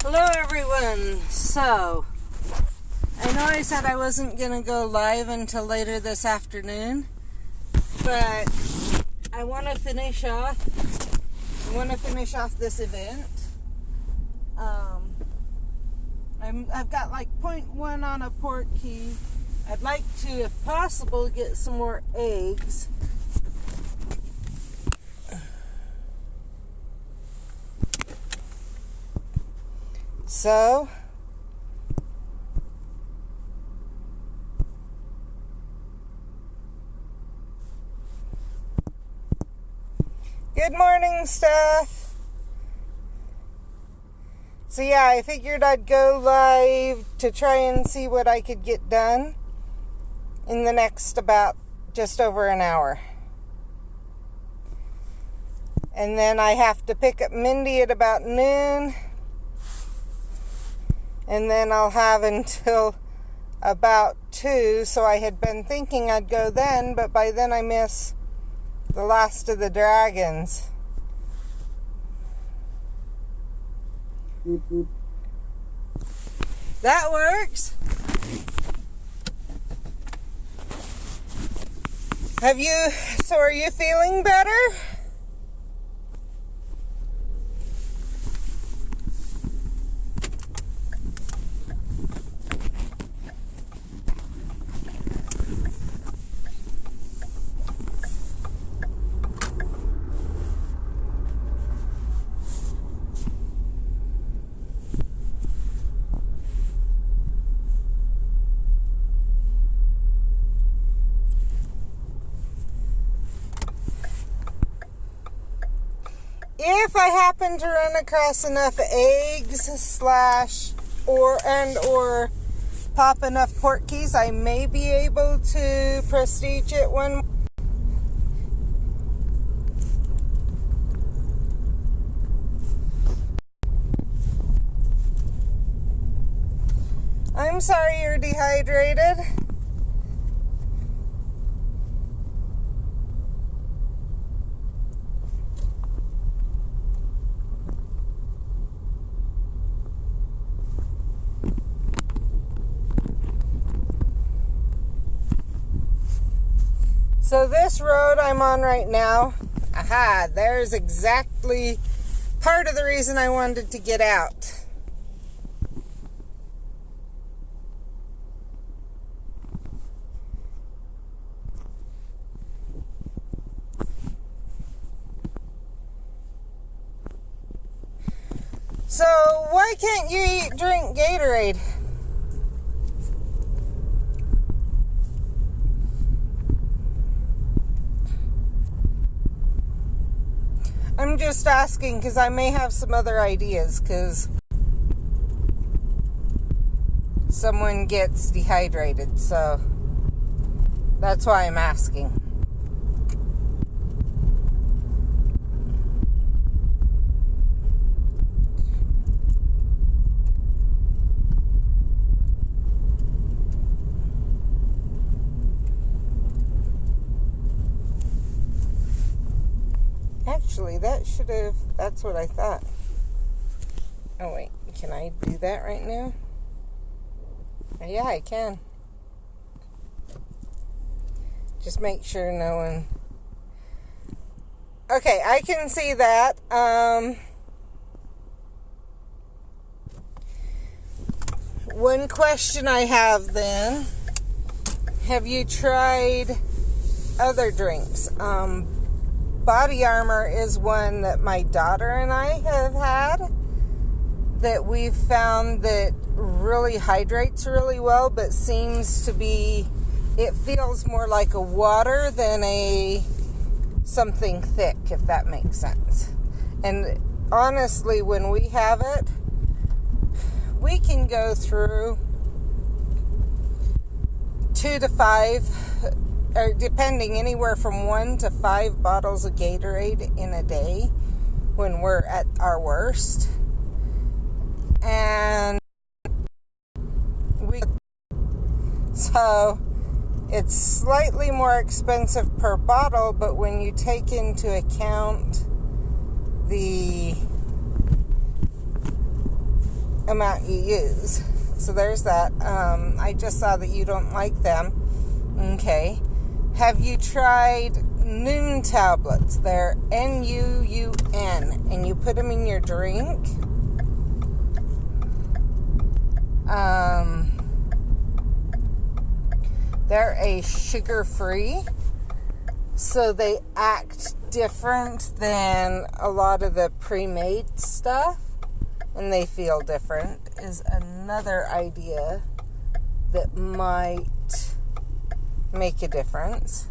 Hello everyone. So, I know I said I wasn't going to go live until later this afternoon, but I want to finish off this event. I've got like 0.1 on a port key. I'd like to, if possible, get some more eggs. So, good morning, stuff. So yeah, I figured I'd go live to try and see what I could get done in the next about just over an hour. And then I have to pick up Mindy at about noon. And then I'll have until about 2, so I had been thinking I'd go then, but by then I miss the last of the dragons. Boop, boop. That works. So are you feeling better? If I happen to run across enough eggs or pop enough port keys, I may be able to prestige it one. I'm sorry you're dehydrated. So this road I'm on right now, there's exactly part of the reason I wanted to get out. So why can't you drink Gatorade? I'm just asking because I may have some other ideas because someone gets dehydrated, so that's why I'm asking. Actually, that's what I thought. Oh wait, can I do that right now? Yeah, I can. Just make sure no one... Okay, I can see that. One question I have then, have you tried other drinks? Body Armor is one that my daughter and I have had that we've found that really hydrates really well, but seems to be, it feels more like a water than something thick, if that makes sense. And honestly, when we have it, we can go through 2 to 5, or depending, anywhere from 1 to 5 bottles of Gatorade in a day when we're at our worst. And so it's slightly more expensive per bottle, but when you take into account the amount you use. So there's that. I just saw that you don't like them. Okay. Have you tried Noon tablets? They're Nuun, and you put them in your drink. They're a sugar-free, so they act different than a lot of the pre-made stuff, and they feel different, is another idea that might make a difference.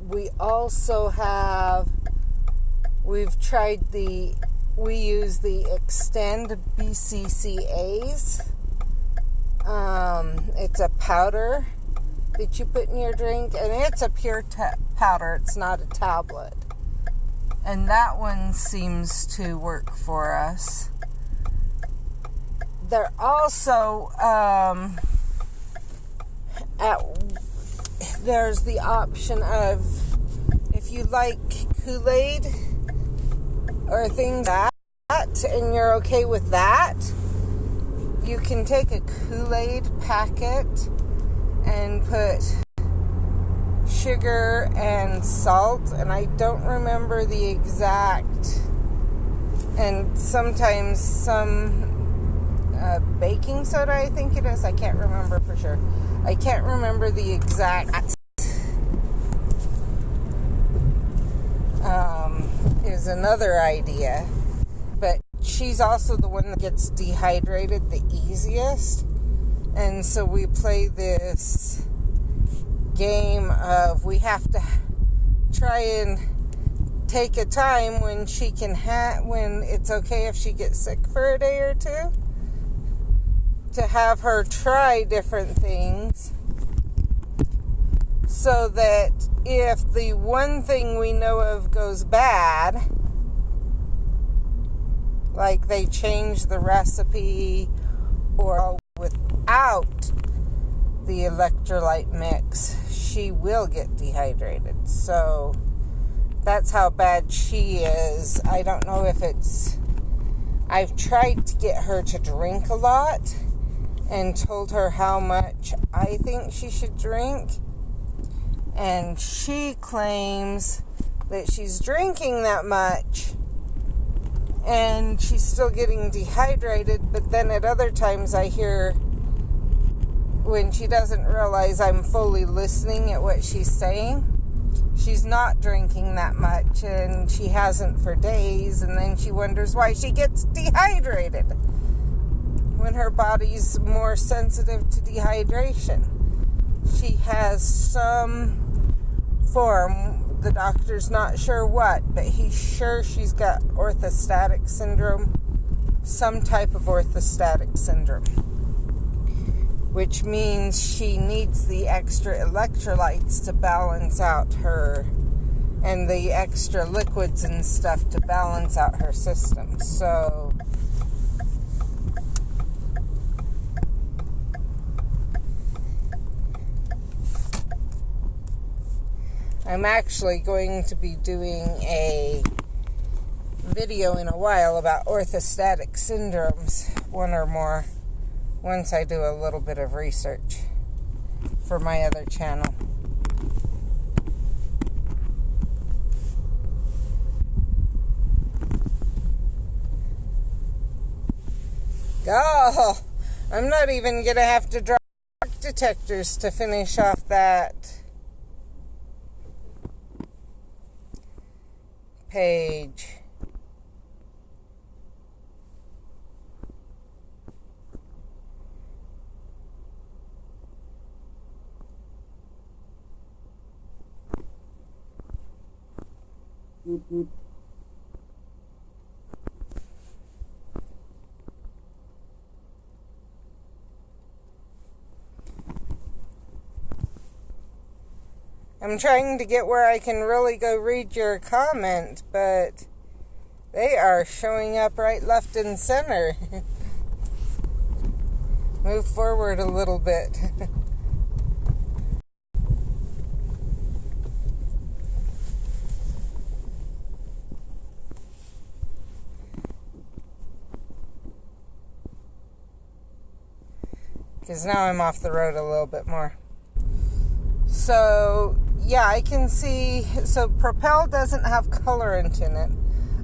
We also have, we use the Extend BCCAs. It's a powder that you put in your drink, and it's a pure powder. It's not a tablet. And that one seems to work for us. They're also, there's the option of, if you like Kool-Aid or things like that, and you're okay with that, you can take a Kool-Aid packet and put sugar and salt, and I don't remember the exact, and sometimes some baking soda, I think it is. I can't remember for sure. I can't remember the exact. Is another idea, but she's also the one that gets dehydrated the easiest, and so we play this game of, we have to try and take a time when she can when it's okay if she gets sick for a day or two, to have her try different things, so that if the one thing we know of goes bad, like they change the recipe or without the electrolyte mix, she will get dehydrated. So that's how bad she is. I don't know if it's, I've tried to get her to drink a lot and told her how much I think she should drink, and she claims that she's drinking that much and she's still getting dehydrated, but then at other times I hear, when she doesn't realize I'm fully listening at what she's saying, she's not drinking that much, and she hasn't for days, and then she wonders why she gets dehydrated when her body's more sensitive to dehydration. She has some form, the doctor's not sure what, but he's sure she's got orthostatic syndrome, some type of orthostatic syndrome, which means she needs the extra electrolytes to balance out her, and the extra liquids and stuff to balance out her system. So I'm actually going to be doing a video in a while about orthostatic syndromes, one or more, once I do a little bit of research for my other channel. Oh, I'm not even going to have to drop detectors to finish off that page. I'm trying to get where I can really go read your comment, but they are showing up right, left, and center. Move forward a little bit. because now I'm off the road a little bit more. So, yeah, I can see, so Propel doesn't have colorant in it.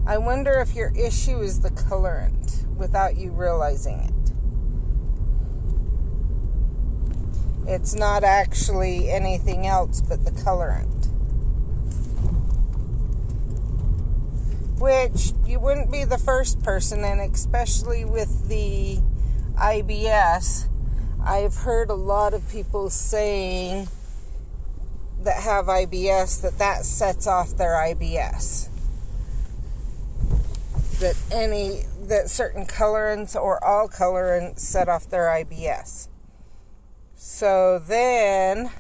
I wonder if your issue is the colorant without you realizing it. It's not actually anything else but the colorant. Which you wouldn't be the first person, and especially with the IBS, I've heard a lot of people saying that have IBS that sets off their IBS. That certain colorants or all colorants set off their IBS. So then,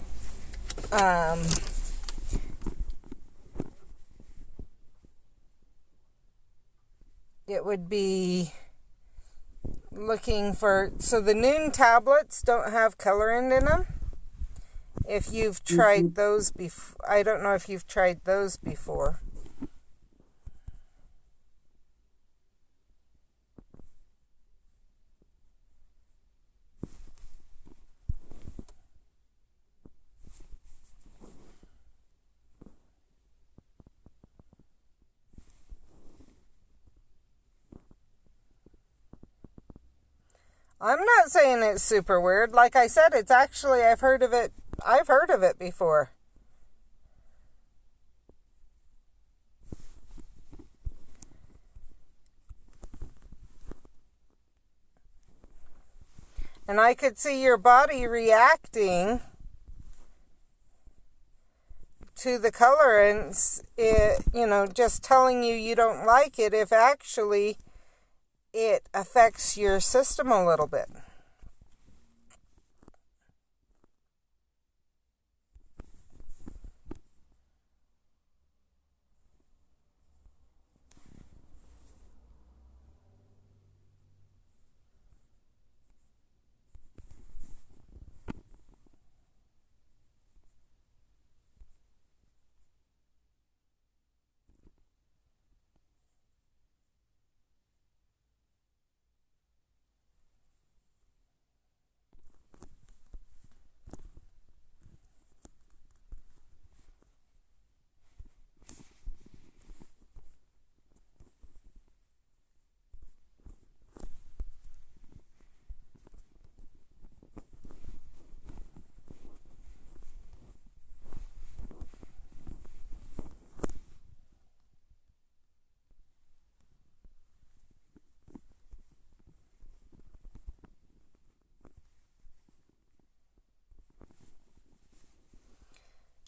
it would be looking for, so the Noon tablets don't have colorant in them. If you've tried those before, I don't know if you've tried those before. I'm not saying it's super weird. Like I said, it's actually, I've heard of it before. And I could see your body reacting to the colorants, just telling you don't like it, if actually it affects your system a little bit.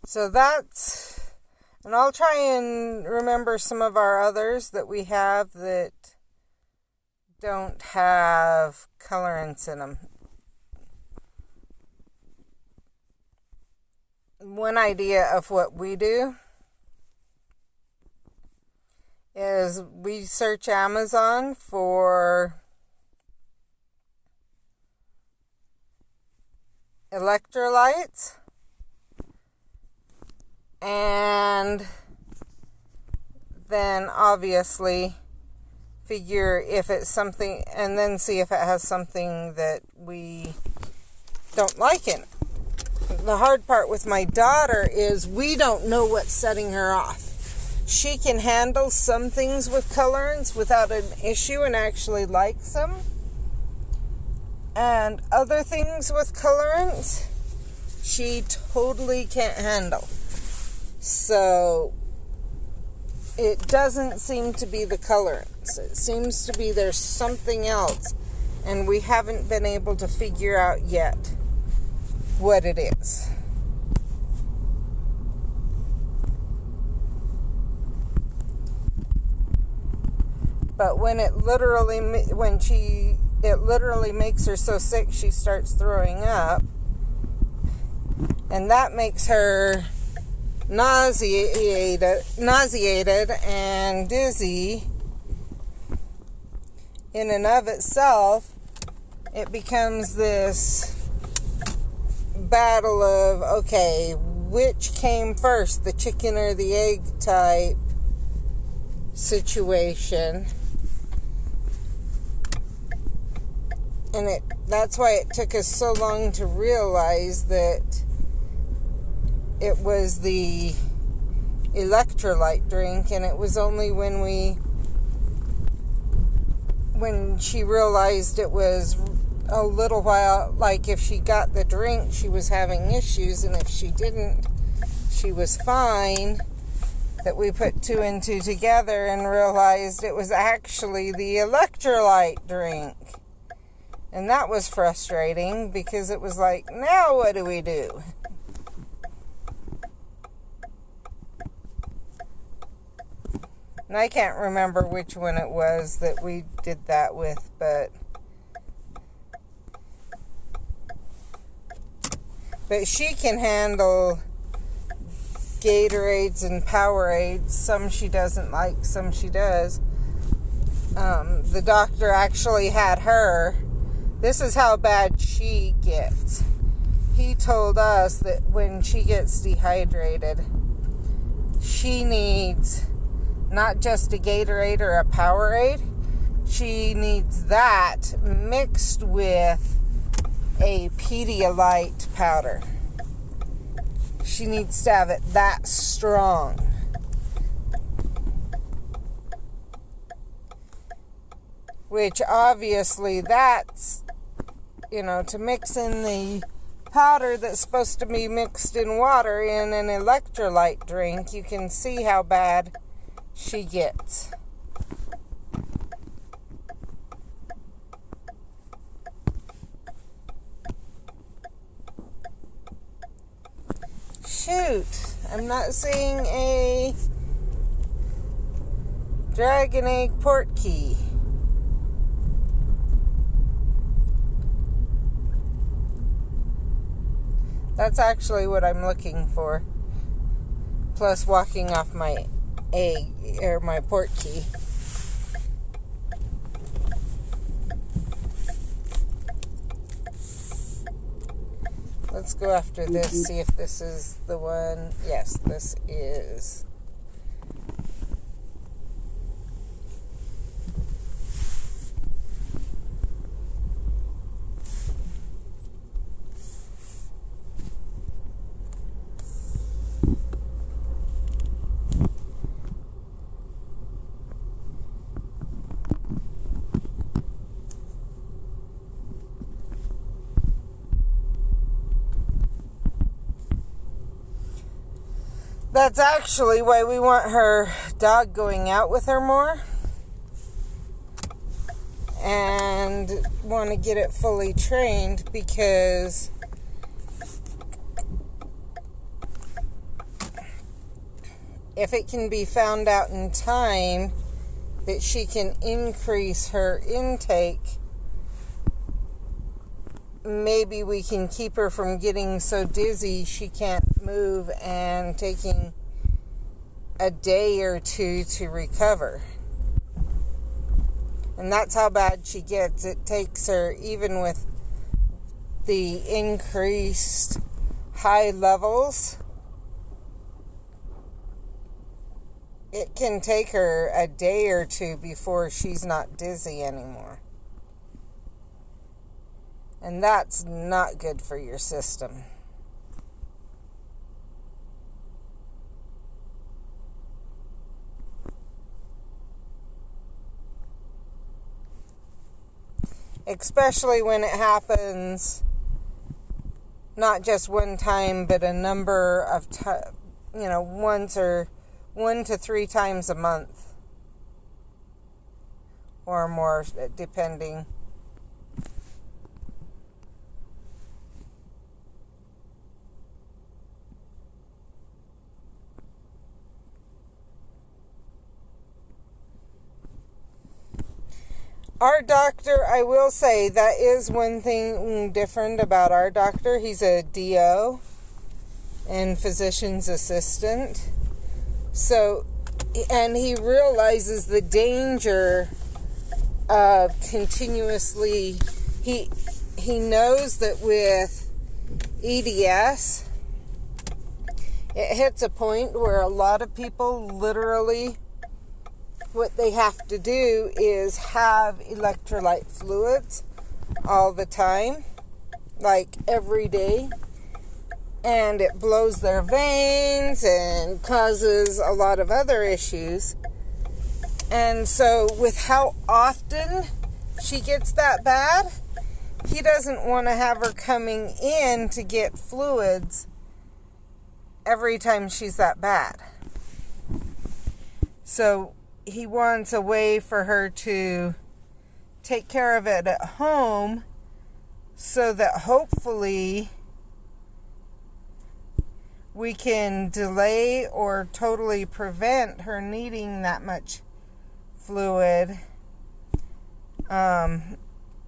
So that's, and I'll try and remember some of our others that we have that don't have colorants in them. One idea of what we do is we search Amazon for electrolytes, and then obviously figure if it's something, and then see if it has something that we don't like in it. The hard part with my daughter is we don't know what's setting her off. She can handle some things with colorants without an issue and actually likes them. And other things with colorants, she totally can't handle. So it doesn't seem to be the colorants. It seems to be there's something else, and we haven't been able to figure out yet what it is. But when it literally makes her so sick she starts throwing up, and that makes her nauseated and dizzy in and of itself. It becomes this battle of, okay, which came first, the chicken or the egg type situation. And that's why it took us so long to realize that it was the electrolyte drink, and it was only when she realized it was a little while, like if she got the drink, she was having issues, and if she didn't, she was fine, that we put two and two together and realized it was actually the electrolyte drink. And that was frustrating, because it was like, now what do we do? And I can't remember which one it was that we did that with, but she can handle Gatorades and Powerades. Some she doesn't like, some she does. The doctor actually had her. This is how bad she gets. He told us that when she gets dehydrated, she needs not just a Gatorade or a Powerade. She needs that mixed with a Pedialyte powder. She needs to have it that strong. Which obviously that's, to mix in the powder that's supposed to be mixed in water in an electrolyte drink, you can see how bad she gets. Shoot, I'm not seeing a dragon egg port key. That's actually what I'm looking for. Plus walking off my egg, or my port key. Let's go after this, see if this is the one. Yes, this is. That's actually why we want her dog going out with her more. And want to get it fully trained, because if it can be found out in time that she can increase her intake, maybe we can keep her from getting so dizzy she can't move and taking a day or two to recover. And that's how bad she gets. It takes her, even with the increased high levels, it can take her a day or two before she's not dizzy anymore. And that's not good for your system. Especially when it happens not just one time, but a number of times, once or 1 to 3 times a month or more, depending. Our doctor, I will say, that is one thing different about our doctor. He's a DO and physician's assistant. So, and he realizes the danger of continuously, he knows that with EDS, it hits a point where a lot of people literally, what they have to do is have electrolyte fluids all the time, like every day, and it blows their veins and causes a lot of other issues. And so with how often she gets that bad, he doesn't want to have her coming in to get fluids every time she's that bad. So he wants a way for her to take care of it at home so that hopefully we can delay or totally prevent her needing that much fluid.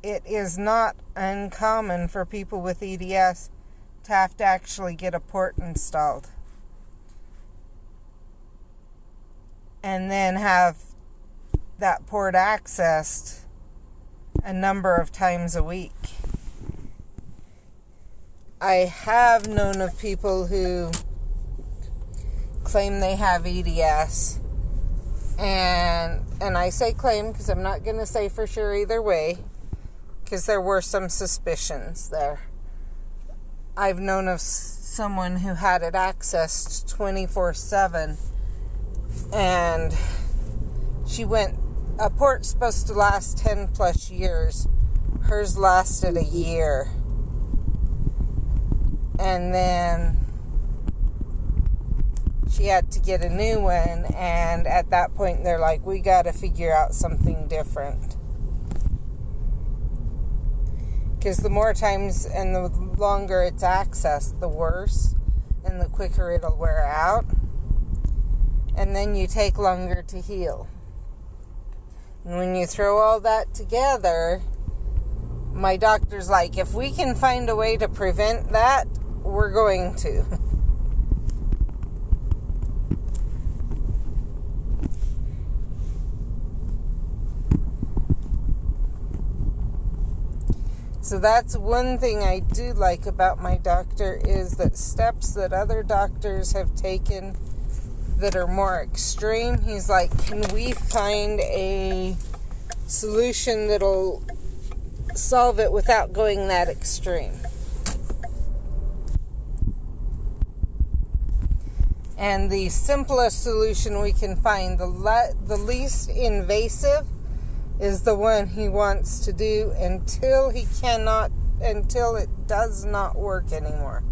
It is not uncommon for people with EDS to have to actually get a port installed and then have that port accessed a number of times a week. I have known of people who claim they have EDS, and I say claim because I'm not going to say for sure either way, because there were some suspicions there. I've known of someone who had it accessed 24/7, and a port's supposed to last 10 plus years. Hers lasted a year. And then she had to get a new one, and at that point they're like, we got to figure out something different. Because the more times and the longer it's accessed, the worse, and the quicker it'll wear out. And then you take longer to heal. And when you throw all that together, my doctor's like, if we can find a way to prevent that, we're going to. So that's one thing I do like about my doctor, is that steps that other doctors have taken that are more extreme, he's like, can we find a solution that'll solve it without going that extreme? And the simplest solution we can find, the least invasive, is the one he wants to do until it does not work anymore.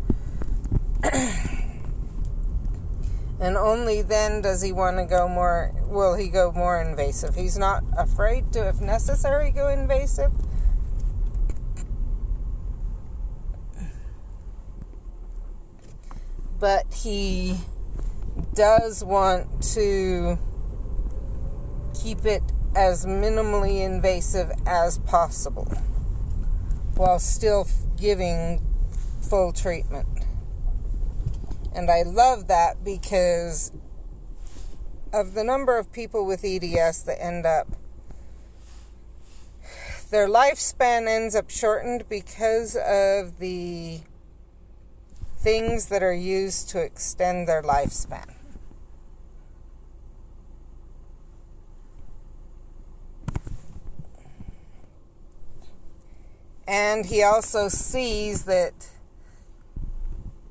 And only then does he want to will he go more invasive. He's not afraid to, if necessary, go invasive. But he does want to keep it as minimally invasive as possible while still giving full treatment. And I love that because of the number of people with EDS that end up, their lifespan ends up shortened because of the things that are used to extend their lifespan. And he also sees that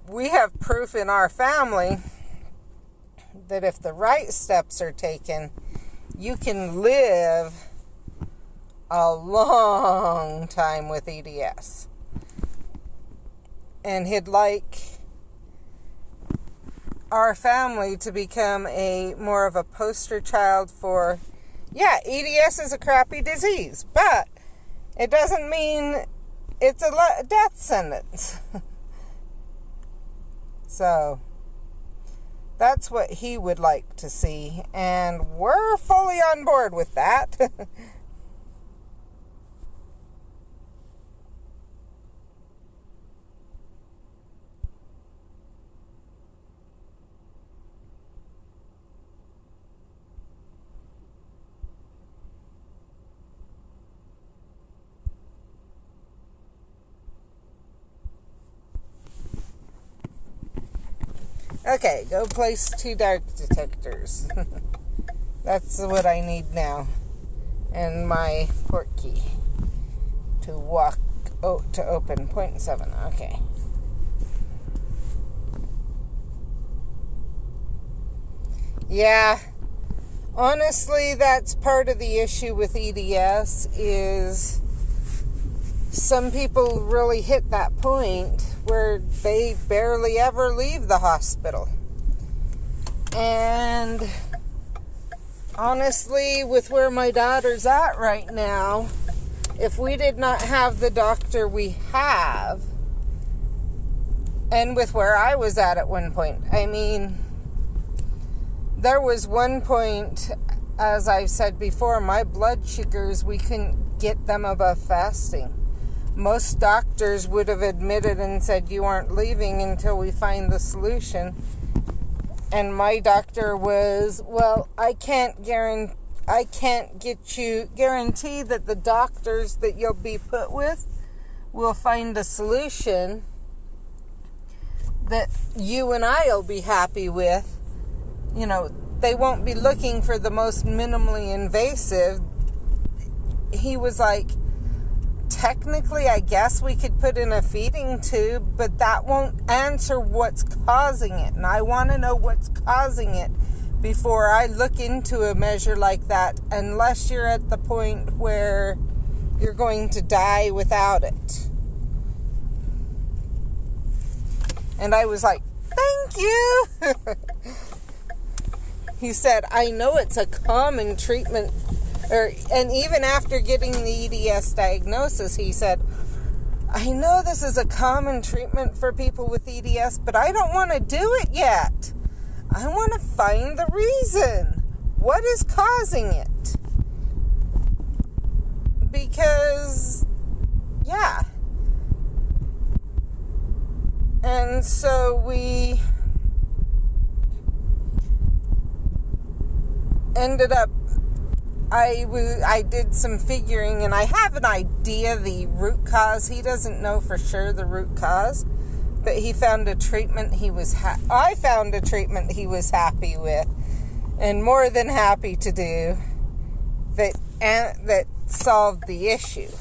we have proof in our family that if the right steps are taken, you can live a long time with EDS. And he'd like our family to become more of a poster child for, yeah, EDS is a crappy disease, but it doesn't mean it's a death sentence. So that's what he would like to see, and we're fully on board with that. Okay, go place 2 dark detectors. That's what I need now. And my port key. to walk to open 0.7. Okay. Yeah. Honestly, that's part of the issue with EDS is some people really hit that point where they barely ever leave the hospital. And honestly, with where my daughter's at right now, if we did not have the doctor we have, and with where I was at one point, I mean, there was one point, as I've said before, my blood sugars, we couldn't get them above fasting. Most doctors would have admitted and said, you aren't leaving until we find the solution. And my doctor was, well, I can't guarantee that the doctors that you'll be put with will find a solution that you and I will be happy with. You know, they won't be looking for the most minimally invasive. He was like, technically, I guess we could put in a feeding tube, but that won't answer what's causing it. And I want to know what's causing it before I look into a measure like that, unless you're at the point where you're going to die without it. And I was like, thank you. He said, I know it's a common treatment, and even after getting the EDS diagnosis, he said, I know this is a common treatment for people with EDS, but I don't want to do it yet. I want to find the reason. What is causing it? Because, yeah. And so we ended up, I did some figuring, and I have an idea the root cause. He doesn't know for sure the root cause, but he found a treatment I found a treatment he was happy with, and more than happy to do, that solved the issue.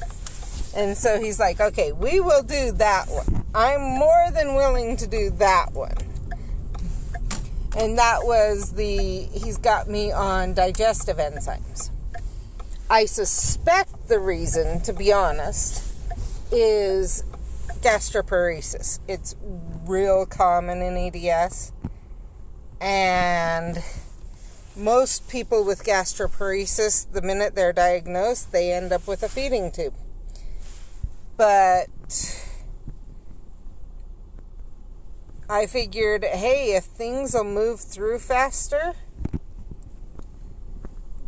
And so he's like, okay, we will do that one. I'm more than willing to do that one. And that was he's got me on digestive enzymes. I suspect the reason, to be honest, is gastroparesis. It's real common in EDS. And most people with gastroparesis, the minute they're diagnosed, they end up with a feeding tube. But I figured, hey, if things will move through faster,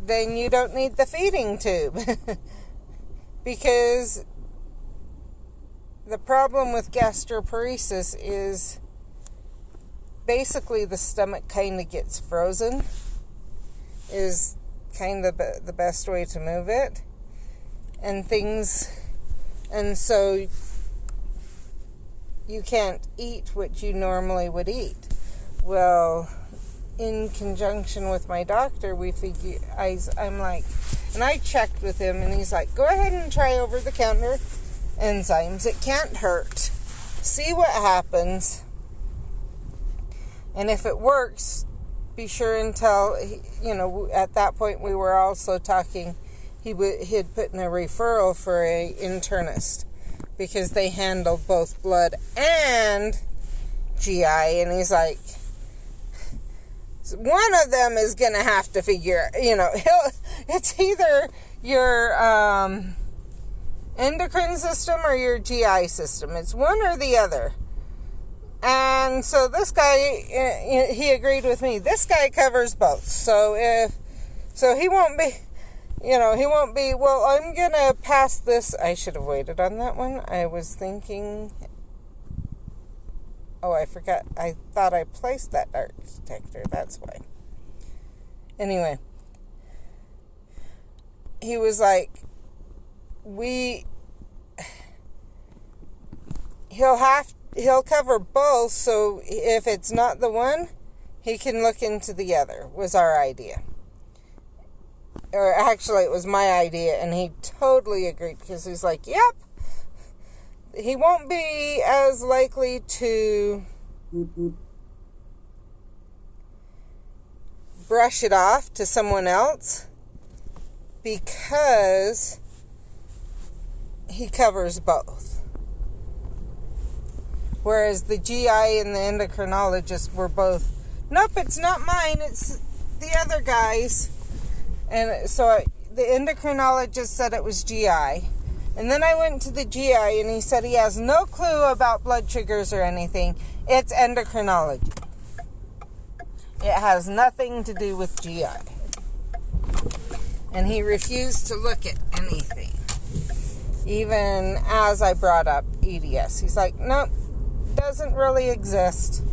then you don't need the feeding tube. Because the problem with gastroparesis is basically the stomach kind of gets frozen, is kind of the best way to move it. And so you can't eat what you normally would eat. Well, in conjunction with my doctor, I'm like, and I checked with him, and he's like, go ahead and try over-the-counter enzymes. It can't hurt. See what happens. And if it works, be sure and tell, at that point we were also talking, he'd put in a referral for a internist, because they handle both blood and GI. And he's like, one of them is going to have to figure, it's either your endocrine system or your GI system. It's one or the other. And so this guy, he agreed with me. This guy covers both. So he won't be, well, I'm going to pass this. I should have waited on that one. I was thinking, I forgot. I thought I placed that dark detector. That's why. Anyway, he was like, he'll cover both, so if it's not the one, he can look into the other, was our idea. Or actually, it was my idea, and he totally agreed, because he's like, yep, he won't be as likely to brush it off to someone else because he covers both. Whereas the GI and the endocrinologist were both, nope, it's not mine, it's the other guy's. And so the endocrinologist said it was GI. And then I went to the GI and he said he has no clue about blood sugars or anything. It's endocrinology. It has nothing to do with GI. And he refused to look at anything. Even as I brought up EDS. He's like, nope, doesn't really exist.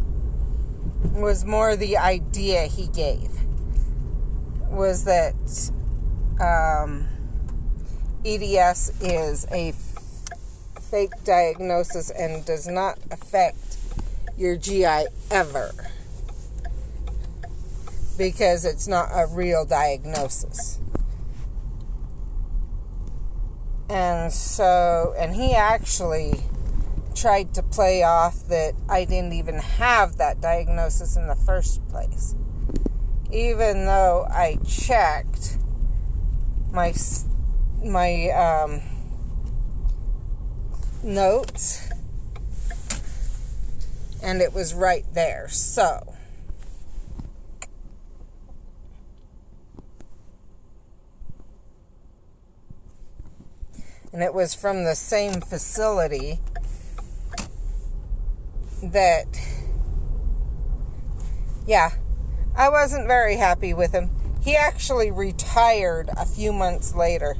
It was more the idea he gave. Was that EDS is a fake diagnosis and does not affect your GI ever. Because it's not a real diagnosis. And he actually tried to play off that I didn't even have that diagnosis in the first place. Even though I checked my notes and it was right there. So and it was from the same facility that, yeah, I wasn't very happy with him. He actually retired a few months later.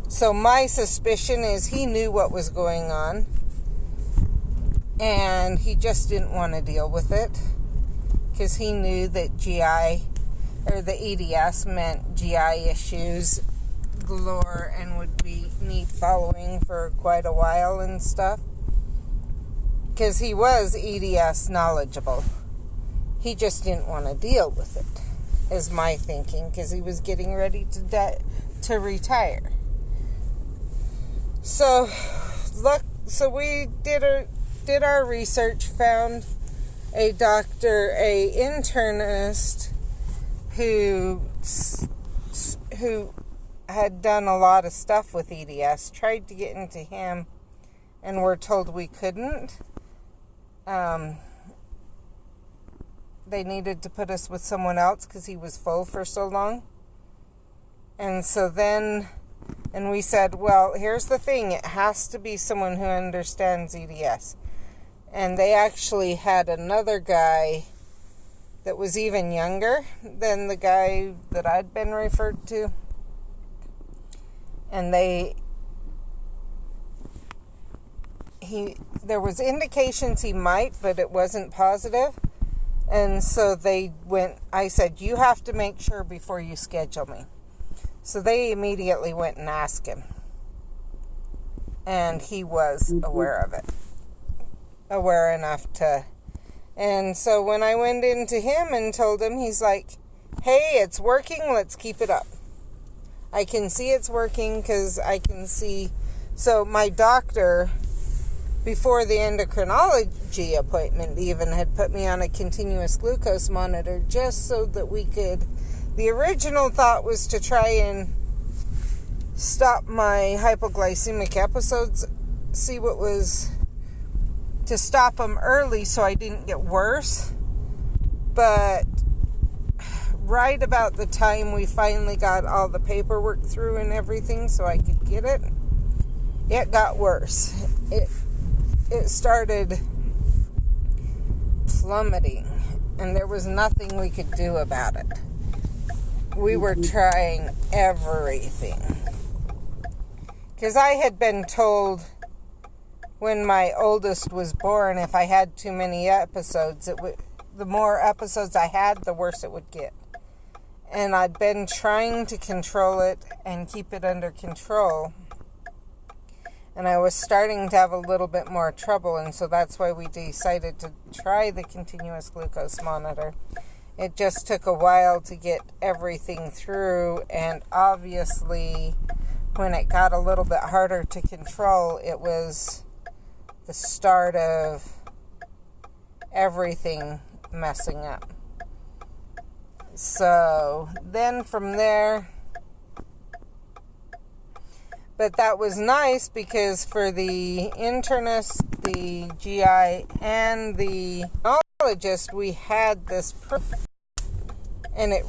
So my suspicion is he knew what was going on and he just didn't want to deal with it because he knew that GI or the EDS meant GI issues galore and would need following for quite a while and stuff, because he was EDS knowledgeable. He just didn't want to deal with it, is my thinking, because he was getting ready to retire. So we did our research, found a doctor, a internist who had done a lot of stuff with EDS, tried to get into him, and were told we couldn't. They needed to put us with someone else because he was full for so long. And so then, and we said, well, here's the thing, it has to be someone who understands EDS. And they actually had another guy that was even younger than the guy that I'd been referred to. And there was indications he might, but it wasn't positive. And so I said, you have to make sure before you schedule me. So they immediately went and asked him. And he was aware of it. Aware enough to. And so when I went into him and told him, he's like, hey, it's working, let's keep it up. I can see it's working because I can see. So my doctor, before the endocrinology appointment, even had put me on a continuous glucose monitor just so that we could. The original thought was to try and stop my hypoglycemic episodes, see what was, to stop them early so I didn't get worse. But right about the time we finally got all the paperwork through and everything so I could get it, it got worse. It started plummeting, and there was nothing we could do about it. We were trying everything. Because I had been told when my oldest was born, if I had too many episodes, the more episodes I had, the worse it would get. And I'd been trying to control it and keep it under control. And I was starting to have a little bit more trouble, and so that's why we decided to try the continuous glucose monitor. It just took a while to get everything through, and obviously when it got a little bit harder to control, it was the start of everything messing up. So then from there, but that was nice because for the internist, the GI, and the neurologist, we had this and it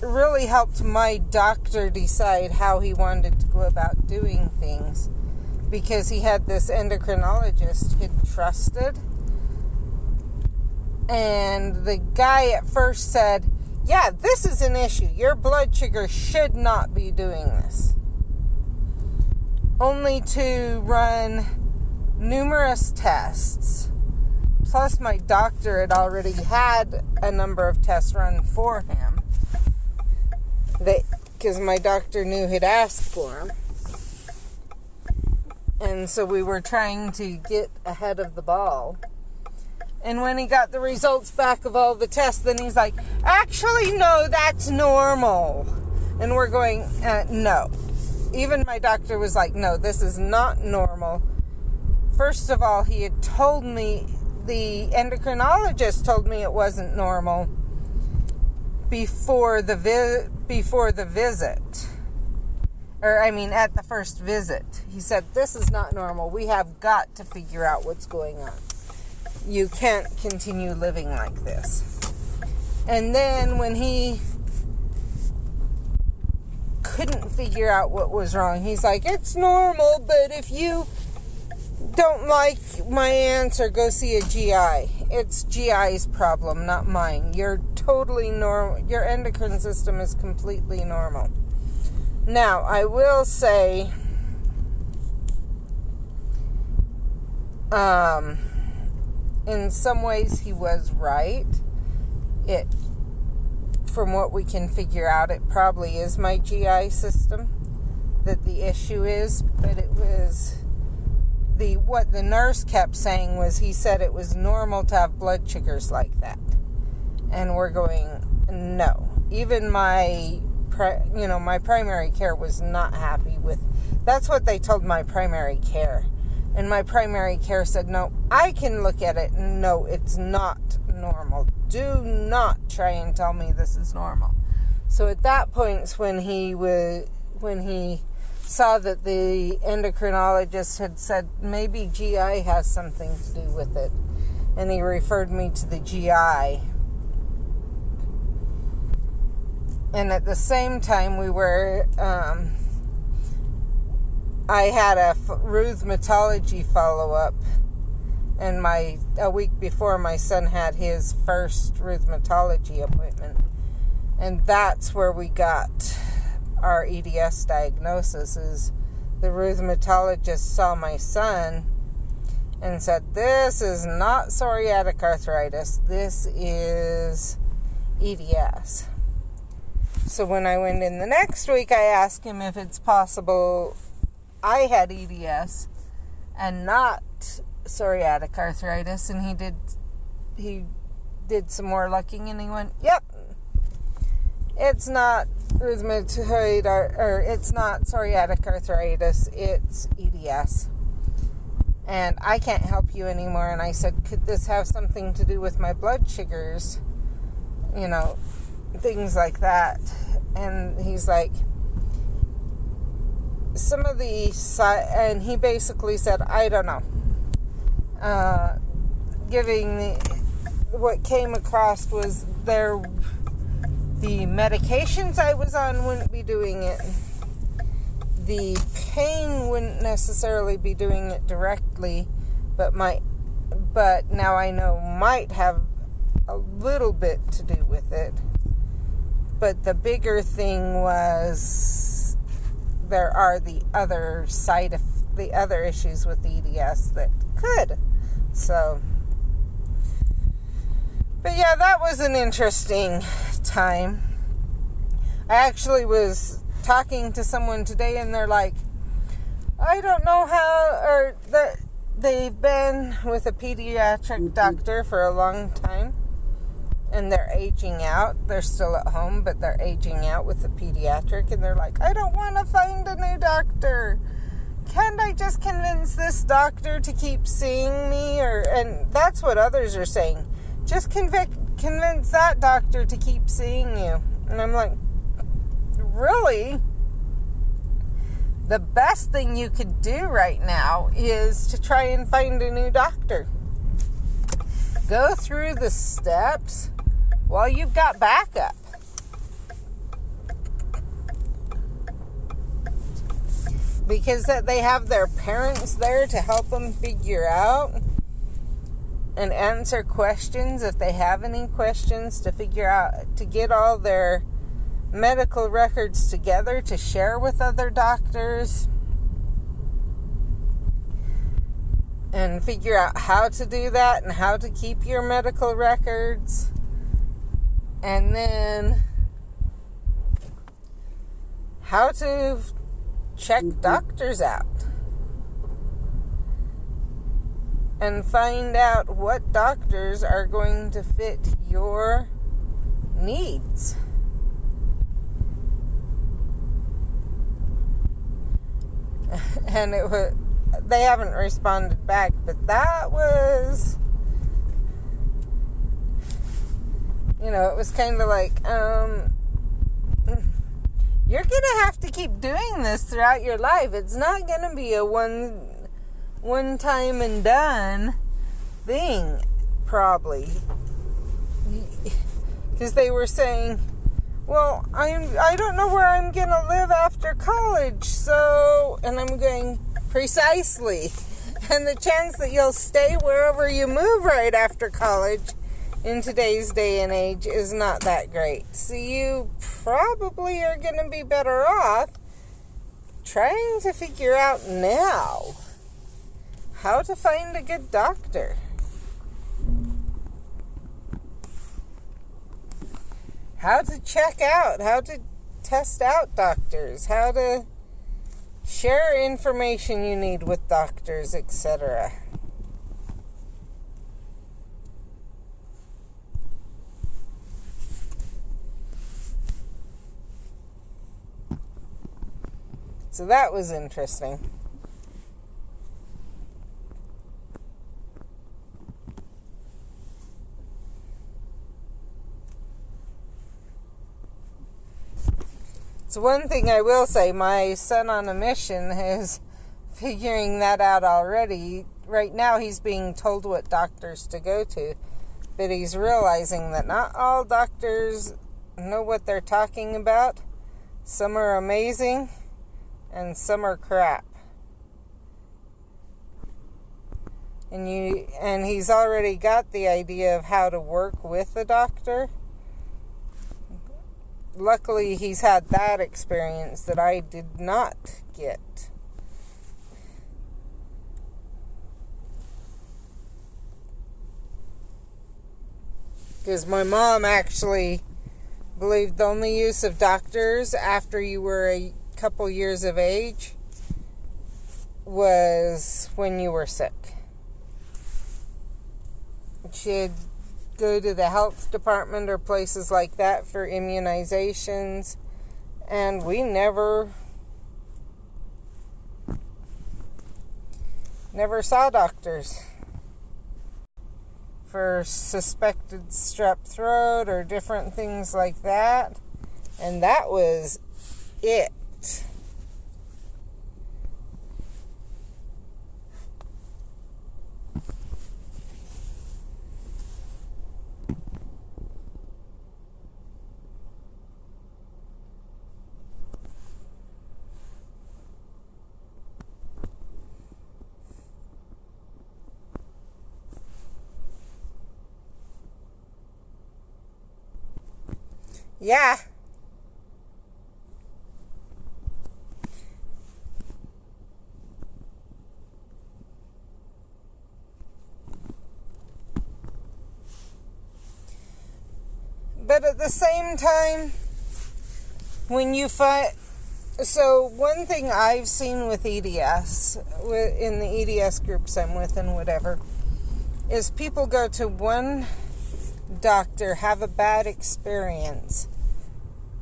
really helped my doctor decide how he wanted to go about doing things, because he had this endocrinologist he'd trusted, and the guy at first said, yeah, this is an issue. Your blood sugar should not be doing this. Only to run numerous tests. Plus, my doctor had already had a number of tests run for him. Because my doctor knew he'd asked for them. And so we were trying to get ahead of the ball. And when he got the results back of all the tests, then he's like, actually, no, that's normal. And we're going, no. Even my doctor was like, no, this is not normal. First of all, he had told me, the endocrinologist told me it wasn't normal before the visit. At the first visit. He said, this is not normal. We have got to figure out what's going on. You can't continue living like this. And then when he couldn't figure out what was wrong, he's like, it's normal, but if you don't like my answer, go see a GI. It's GI's problem, not mine. You're totally normal. Your endocrine system is completely normal. Now, I will say, in some ways he was right. From what we can figure out, it probably is my GI system that the issue is, but it was what the nurse kept saying was, he said it was normal to have blood sugars like that. And we're going, no. Even my primary care was not happy with, that's what they told my primary care. And my primary care said, no, I can look at it. No, it's not normal. Do not try and tell me this is normal. So at that point, when he saw that the endocrinologist had said maybe GI has something to do with it, and he referred me to the GI. And at the same time, I had a rheumatology follow-up, and a week before, my son had his first rheumatology appointment, and that's where we got our EDS diagnosis. Is the rheumatologist saw my son and said, this is not psoriatic arthritis, this is EDS. So when I went in the next week, I asked him if it's possible I had EDS and not psoriatic arthritis, and he did some more looking, and he went, yep, it's not rheumatoid or it's not psoriatic arthritis, it's EDS, and I can't help you anymore. And I said, could this have something to do with my blood sugars, things like that? And he's like, and he basically said, I don't know. What came across was the medications I was on wouldn't be doing it. The pain wouldn't necessarily be doing it directly, but now I know might have a little bit to do with it. But the bigger thing was there are the other issues with the EDS that could. So, but yeah, that was an interesting time. I actually was talking to someone today, and they're like, I don't know how, or they've been with a pediatric doctor for a long time, and they're aging out. They're still at home, but they're aging out with the pediatric, and they're like, I don't want to find a new doctor. Can't I just convince this doctor to keep seeing me? And that's what others are saying. Just convince that doctor to keep seeing you. And I'm like, really? The best thing you could do right now is to try and find a new doctor. Go through the steps while you've got backup. Because that they have their parents there to help them figure out and answer questions if they have any questions, to figure out, to get all their medical records together to share with other doctors and figure out how to do that and how to keep your medical records, and then how to check doctors out and find out what doctors are going to fit your needs. And they haven't responded back, but that was, it was kind of like, you're going to have to keep doing this throughout your life. It's not going to be a one time and done thing, probably. Because they were saying, well, I don't know where I'm going to live after college, so, and I'm going, precisely. And the chance that you'll stay wherever you move right after college in today's day and age is not that great. So you probably are going to be better off trying to figure out now how to find a good doctor. How to check out, how to test out doctors, how to share information you need with doctors, etc. So that was interesting. So one thing I will say, my son on a mission is figuring that out already. Right now he's being told what doctors to go to, but he's realizing that not all doctors know what they're talking about. Some are amazing and some are crap. And he's already got the idea of how to work with a doctor. Luckily, he's had that experience that I did not get. Because my mom actually believed the only use of doctors after you were a couple years of age was when you were sick. She'd go to the health department or places like that for immunizations, and we never saw doctors for suspected strep throat or different things like that, and that was it. Yeah. But at the same time, when you find... So one thing I've seen with EDS, in the EDS groups I'm with and whatever, is people go to one doctor have a bad experience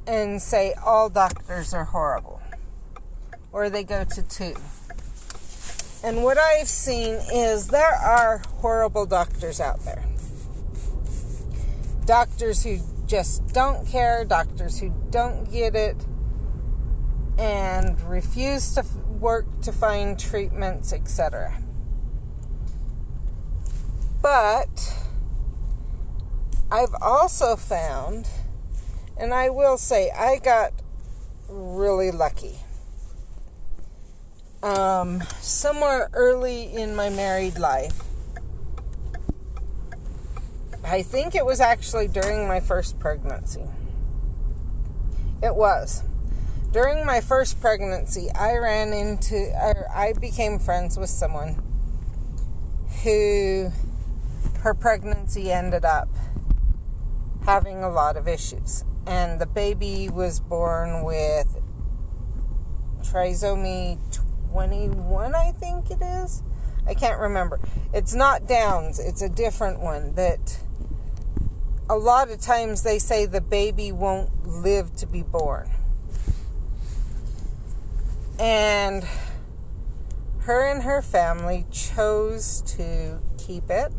and say all doctors are horrible, or they go to 2. And what I've seen is there are horrible doctors out there. Doctors who just don't care, doctors who don't get it, and refuse to work to find treatments, etc. But I've also found, and I will say, I got really lucky. Somewhere early in my married life, I think it was actually during my first pregnancy. It was. During my first pregnancy, I became friends with someone who her pregnancy ended up having a lot of issues. And the baby was born with trisomy 21, I think it is. I can't remember. It's not Downs. It's a different one that a lot of times they say the baby won't live to be born. And her and her family chose to keep it.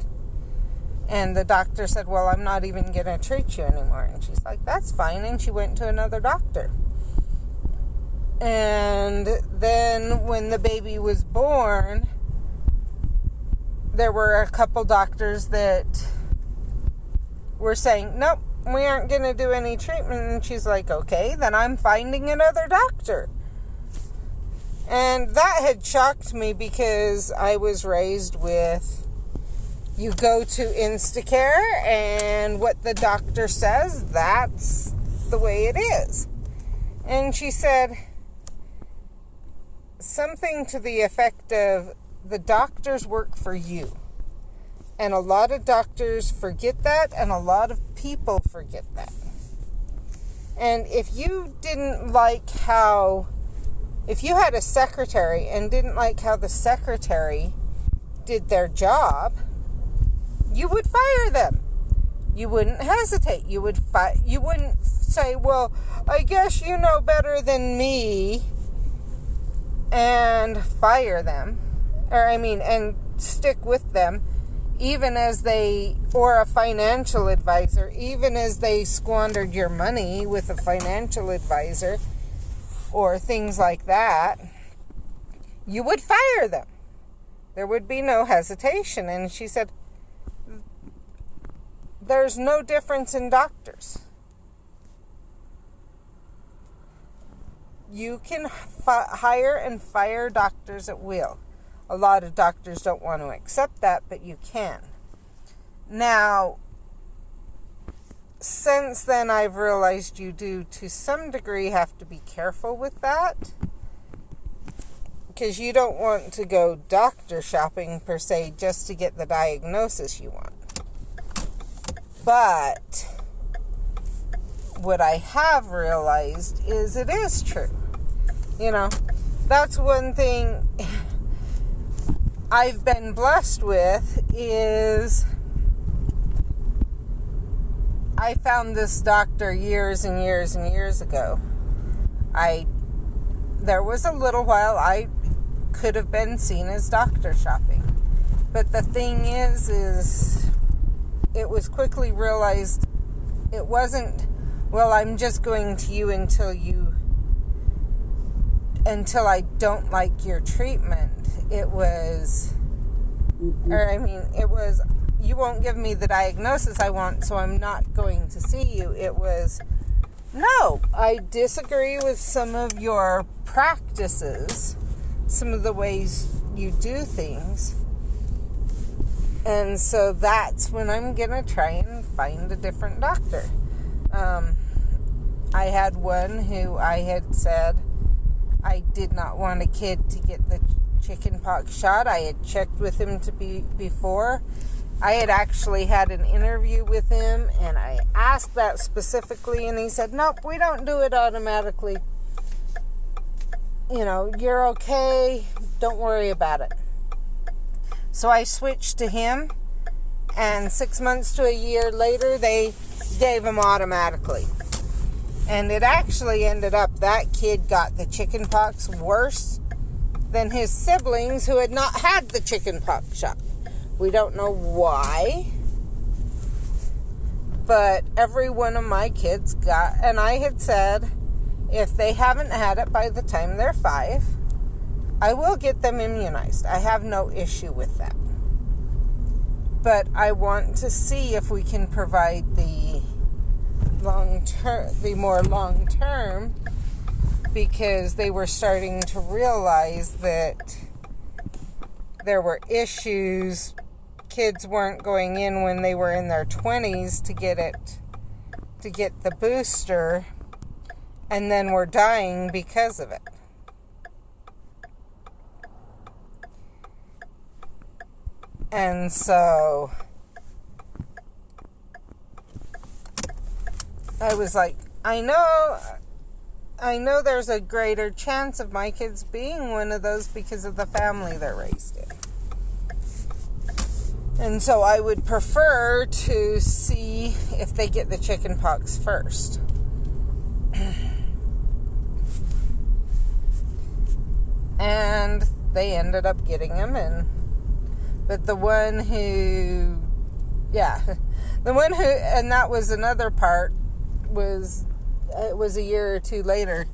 And the doctor said, well, I'm not even going to treat you anymore. And she's like, that's fine. And she went to another doctor. And then when the baby was born, there were a couple doctors that were saying, nope, we aren't going to do any treatment. And she's like, okay, then I'm finding another doctor. And that had shocked me because I was raised with, you go to Instacare and what the doctor says, that's the way it is. And she said something to the effect of, the doctors work for you. And a lot of doctors forget that, and a lot of people forget that. And if you had a secretary and didn't like how the secretary did their job, you would fire them. You wouldn't hesitate. You wouldn't say, well, I guess you know better than me, and fire them. And stick with them, even as or a financial advisor, even as they squandered your money with a financial advisor, or things like that, you would fire them. There would be no hesitation. And she said, there's no difference in doctors. You can hire and fire doctors at will. A lot of doctors don't want to accept that, but you can. Now, since then, I've realized you do, to some degree, have to be careful with that. Because you don't want to go doctor shopping, per se, just to get the diagnosis you want. But what I have realized is it is true. That's one thing I've been blessed with is I found this doctor years and years and years ago. There was a little while I could have been seen as doctor shopping. But the thing is it was quickly realized it wasn't, well, I'm just going to you until I don't like your treatment. It was, you won't give me the diagnosis I want, so I'm not going to see you. It was, no, I disagree with some of your practices, some of the ways you do things. And so that's when I'm going to try and find a different doctor. I had one who I had said I did not want a kid to get the chickenpox shot. I had checked with him before. I had actually had an interview with him, and I asked that specifically, and he said, nope, we don't do it automatically. You're okay. Don't worry about it. So I switched to him, And 6 months to a year later, they gave them automatically. And it actually ended up that kid got the chicken pox worse than his siblings who had not had the chicken pox shot. We don't know why. But every one of my kids got, and I had said, if they haven't had it by the time they're 5, I will get them immunized. I have no issue with that. But I want to see if we can provide the more long-term, because they were starting to realize that there were issues. Kids weren't going in when they were in their 20s to get the booster, and then were dying because of it. And so I was like, I know there's a greater chance of my kids being one of those because of the family they're raised in. And so I would prefer to see if they get the chicken pox first. And they ended up getting them, but the one who, and that was another part, it was a year or 2 later,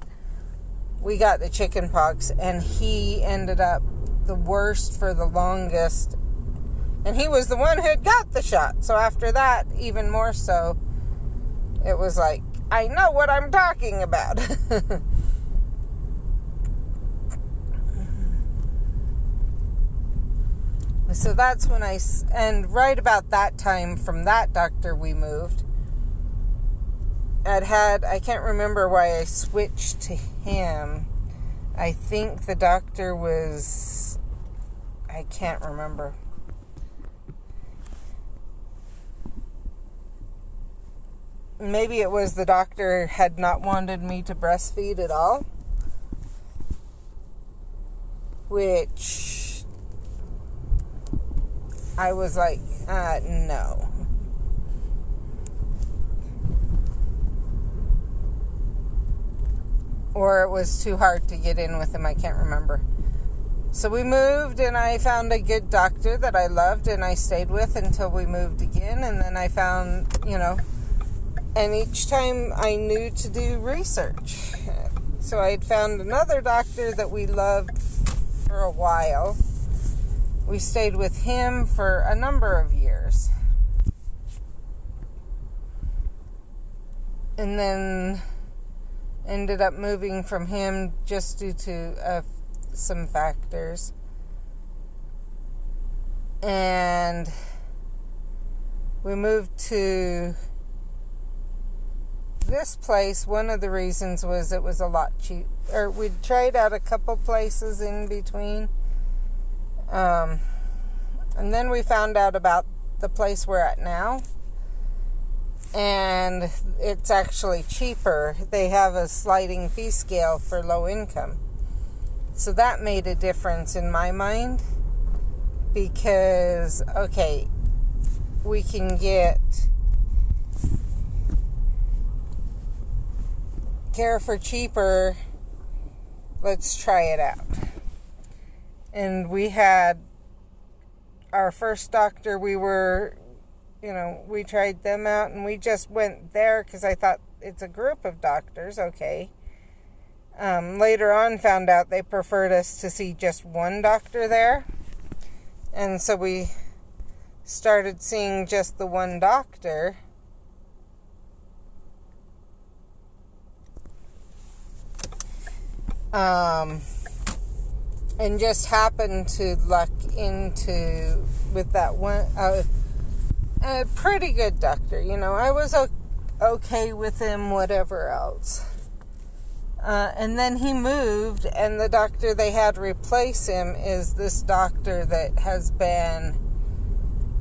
we got the chicken pox, and he ended up the worst for the longest, and he was the one who had got the shot. So after that, even more so, it was like, I know what I'm talking about. So that's when and right about that time from that doctor we moved. I can't remember why I switched to him. I think the doctor I can't remember. Maybe it was the doctor had not wanted me to breastfeed at all, which I was like, no. Or it was too hard to get in with him, I can't remember. So we moved, and I found a good doctor that I loved, and I stayed with until we moved again. And then I found, and each time I knew to do research. So I had found another doctor that we loved for a while. We stayed with him for a number of years. And then ended up moving from him just due to some factors. And we moved to this place. One of the reasons was it was a lot cheap. Or we'd tried out a couple places in between. And then we found out about the place we're at now, and it's actually cheaper. They have a sliding fee scale for low income. So that made a difference in my mind, because, okay, we can get care for cheaper. Let's try it out. And we had our first doctor, we tried them out, and we just went there because I thought it's a group of doctors, okay. Later on found out they preferred us to see just one doctor there. And so we started seeing just the one doctor. And just happened to luck into, with that one, a pretty good doctor. I was okay with him, whatever else. And then he moved, and the doctor they had replace him is this doctor that has been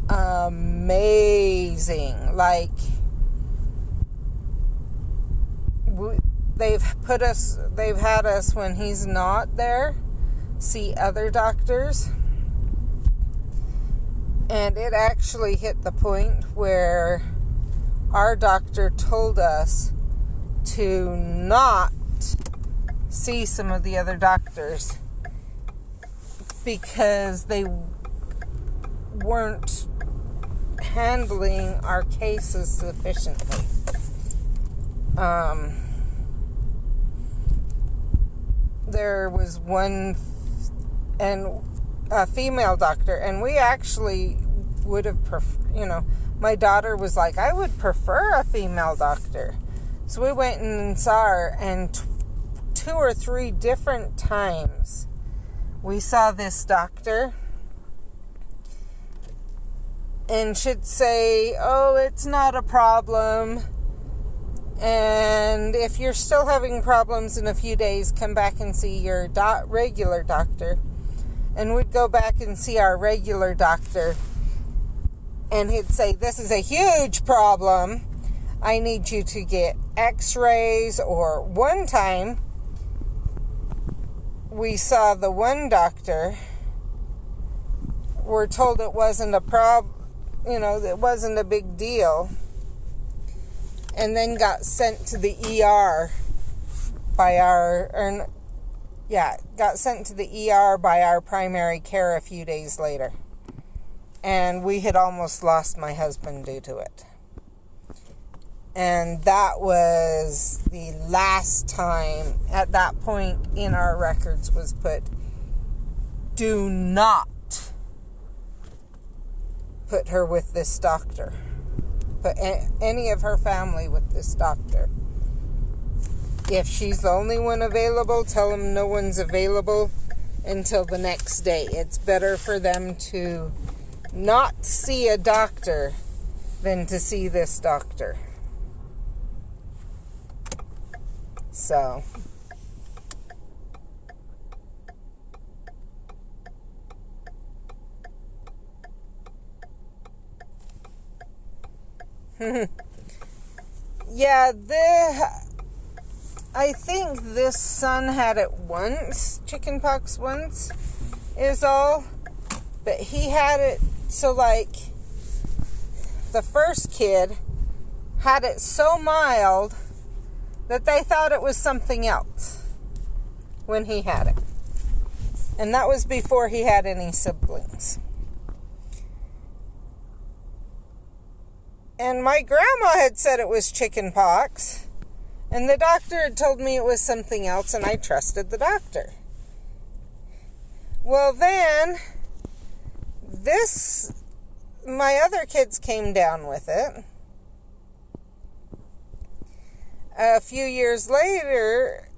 amazing. Like, they've had us when he's not there see other doctors, And it actually hit the point where our doctor told us to not see some of the other doctors because they weren't handling our cases sufficiently. There was one and a female doctor, and we actually would have my daughter was like, I would prefer a female doctor. So we went and saw her, and 2 or 3 different times we saw this doctor, and she'd say, oh, it's not a problem, and if you're still having problems in a few days, come back and see your regular doctor. And we'd go back and see our regular doctor, and he'd say, this is a huge problem. I need you to get x-rays. Or one time, we saw the one doctor. We're told it wasn't a problem, it wasn't a big deal. And then got sent to the ER got sent to the ER by our primary care a few days later. And we had almost lost my husband due to it. And that was the last time, at that point in our records, was put, do not put her with this doctor. Put any of her family with this doctor. If she's the only one available, tell them no one's available until the next day. It's better for them to not see a doctor than to see this doctor. So, yeah, I think this son had it once, chickenpox once, is all. But he had it, so like, the first kid had it so mild that they thought it was something else when he had it. And that was before he had any siblings. And my grandma had said it was chickenpox. And the doctor had told me it was something else, and I trusted the doctor. Well, then, my other kids came down with it. A few years later,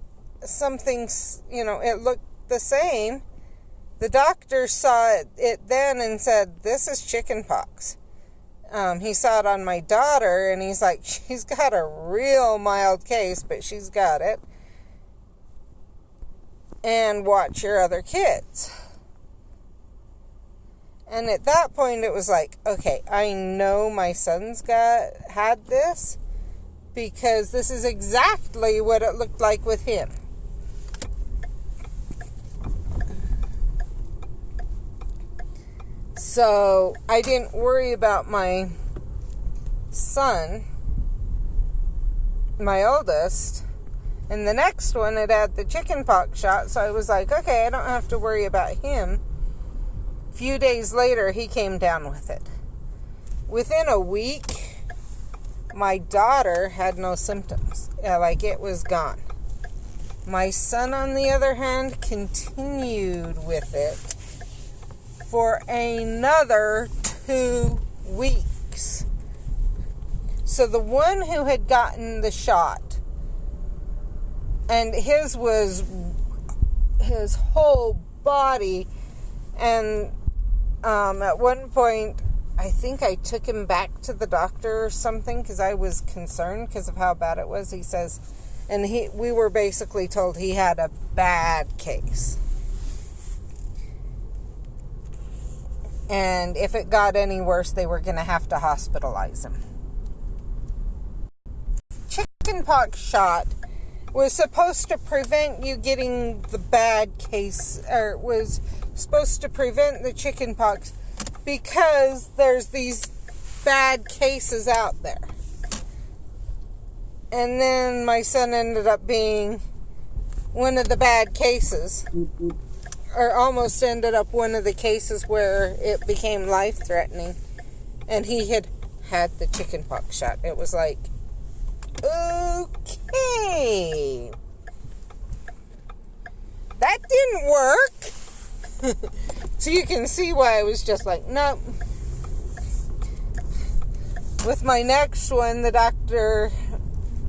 it looked the same. The doctor saw it then and said, this is chickenpox. He saw it on my daughter, and he's like, she's got a real mild case, but she's got it. And watch your other kids. And at that point, it was like, okay, I know my son's had this, because this is exactly what it looked like with him. So I didn't worry about my son, my oldest, and the next one had had the chickenpox shot, so I was like, okay, I don't have to worry about him. A few days later, he came down with it. Within a week, my daughter had no symptoms, it was gone. My son, on the other hand, continued with it for another 2 weeks. So the one who had gotten the shot, and his was his whole body, and at one point, I think I took him back to the doctor or something because I was concerned because of how bad it was. He says, and we were basically told he had a bad case. And if it got any worse, they were going to have to hospitalize him. Chickenpox shot was supposed to prevent you getting the bad case, or was supposed to prevent the chickenpox because there's these bad cases out there. And then my son ended up being one of the bad cases, or almost ended up one of the cases where it became life-threatening, and he had the chickenpox shot. It was like, okay, that didn't work. So you can see why I was just like, nope. With my next one, the doctor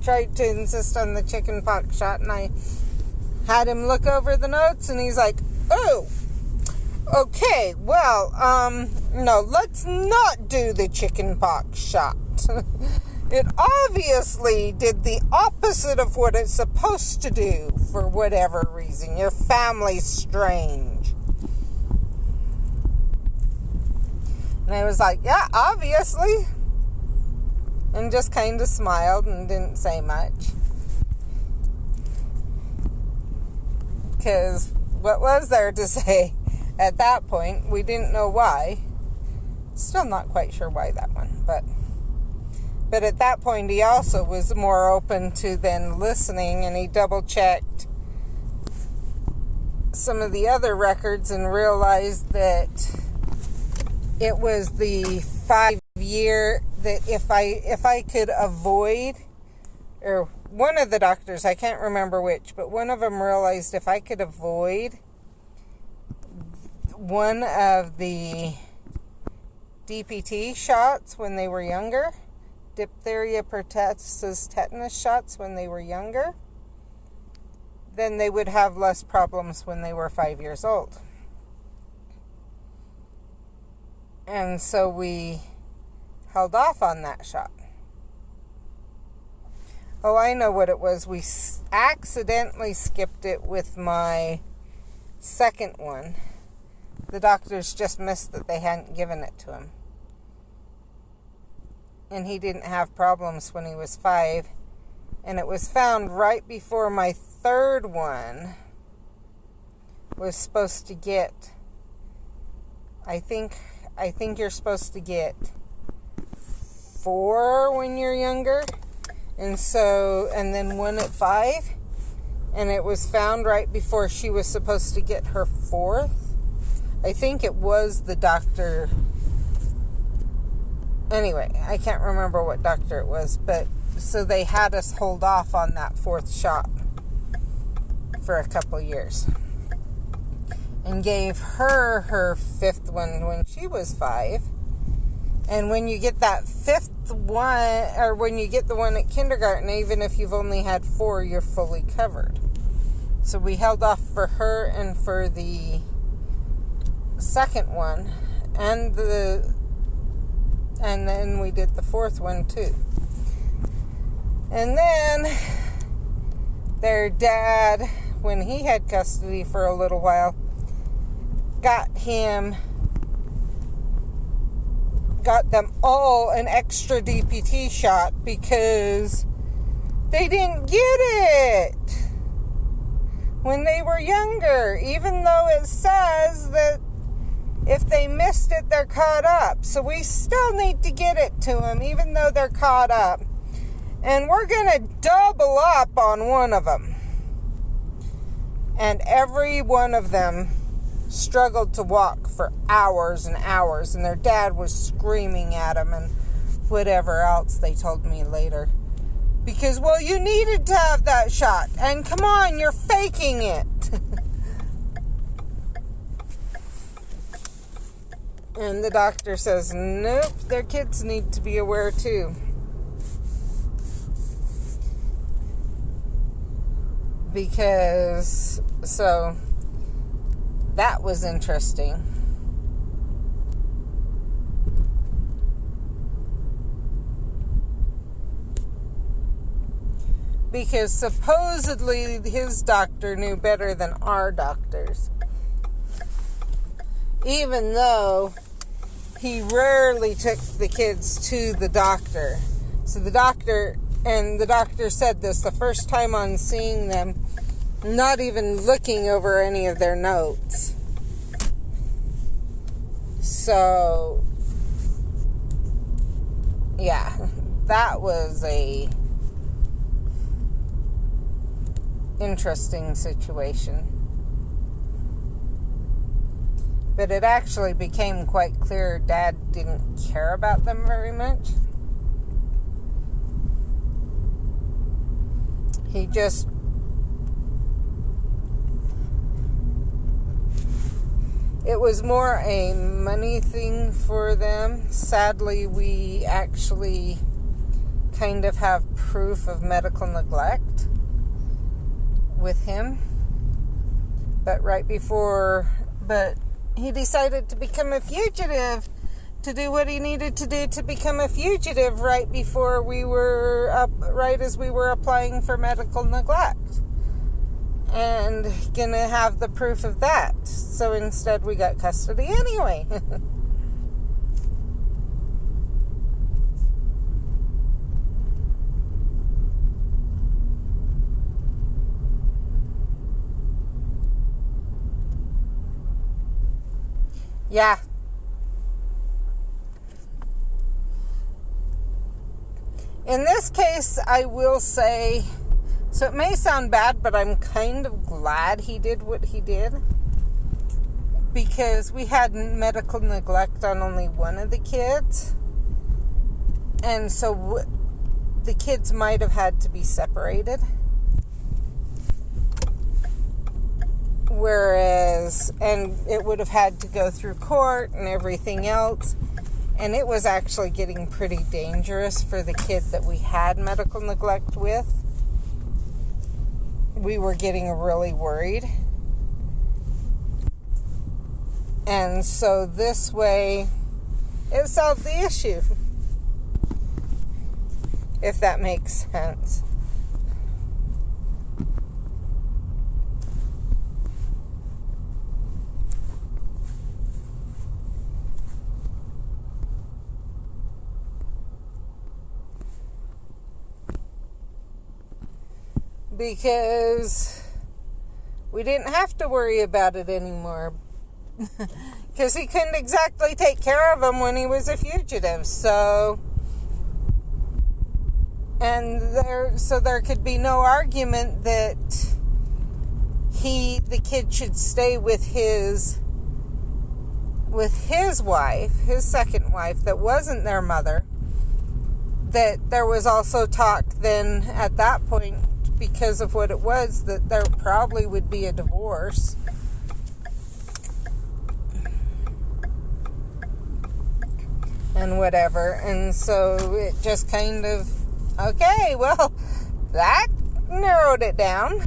tried to insist on the chickenpox shot, and I had him look over the notes, and he's like, oh, okay, well, no, let's not do the chickenpox shot. It obviously did the opposite of what it's supposed to do for whatever reason. Your family's strange. And I was like, yeah, obviously. And just kind of smiled and didn't say much. Because what was there to say at that point? We didn't know why. Still not quite sure why that one. But at that point, he also was more open to then listening, and he double-checked some of the other records and realized that it was the 5-year that if I could avoid, or one of the doctors, I can't remember which, but one of them realized if I could avoid one of the DPT shots when they were younger, diphtheria, pertussis, tetanus shots when they were younger, then they would have less problems when they were 5 years old. And so we held off on that shot. Oh, I know what it was. We accidentally skipped it with my second one. The doctors just missed that they hadn't given it to him. And he didn't have problems when he was 5. And it was found right before my third one was supposed to get, I think you're supposed to get 4 when you're younger. And then 1 at 5. And it was found right before she was supposed to get her 4th. I think it was the doctor. Anyway, I can't remember what doctor it was. But so they had us hold off on that 4th shot for a couple years. And gave her her 5th one when she was 5. And when you get that 5th one, or when you get the one at kindergarten, even if you've only had 4, you're fully covered. So we held off for her and for the second one, and then we did the 4th one too. And then their dad, when he had custody for a little while, got them all an extra DPT shot because they didn't get it when they were younger, even though it says that if they missed it, they're caught up. So we still need to get it to them, even though they're caught up. And we're going to double up on one of them. And every one of them struggled to walk for hours and hours, and their dad was screaming at them and whatever else they told me later. Because, well, you needed to have that shot, and come on, you're faking it. And the doctor says, nope, their kids need to be aware too. Because, so, that was interesting. Because supposedly his doctor knew better than our doctors. Even though he rarely took the kids to the doctor. So the doctor said this the first time on seeing them, not even looking over any of their notes. So, yeah, that was a interesting situation. But it actually became quite clear Dad didn't care about them very much. He just... It was more a money thing for them. Sadly, we actually kind of have proof of medical neglect with him. But he decided to become a fugitive, to do what he needed to do to become a fugitive right as we were applying for medical neglect. And gonna have the proof of that. So instead we got custody anyway. Yeah. In this case, I will say, so it may sound bad, but I'm kind of glad he did what he did. Because we had medical neglect on only one of the kids. And so the kids might have had to be separated. And it would have had to go through court and everything else. And it was actually getting pretty dangerous for the kid that we had medical neglect with. We were getting really worried. And so this way, it solved the issue. If that makes sense. Because we didn't have to worry about it anymore. Because he couldn't exactly take care of him when he was a fugitive. So there could be no argument that the kid should stay with his wife, his second wife, that wasn't their mother. That there was also talk then at that point, because of what it was, that there probably would be a divorce. And whatever. And so it just kind of, okay, well, that narrowed it down.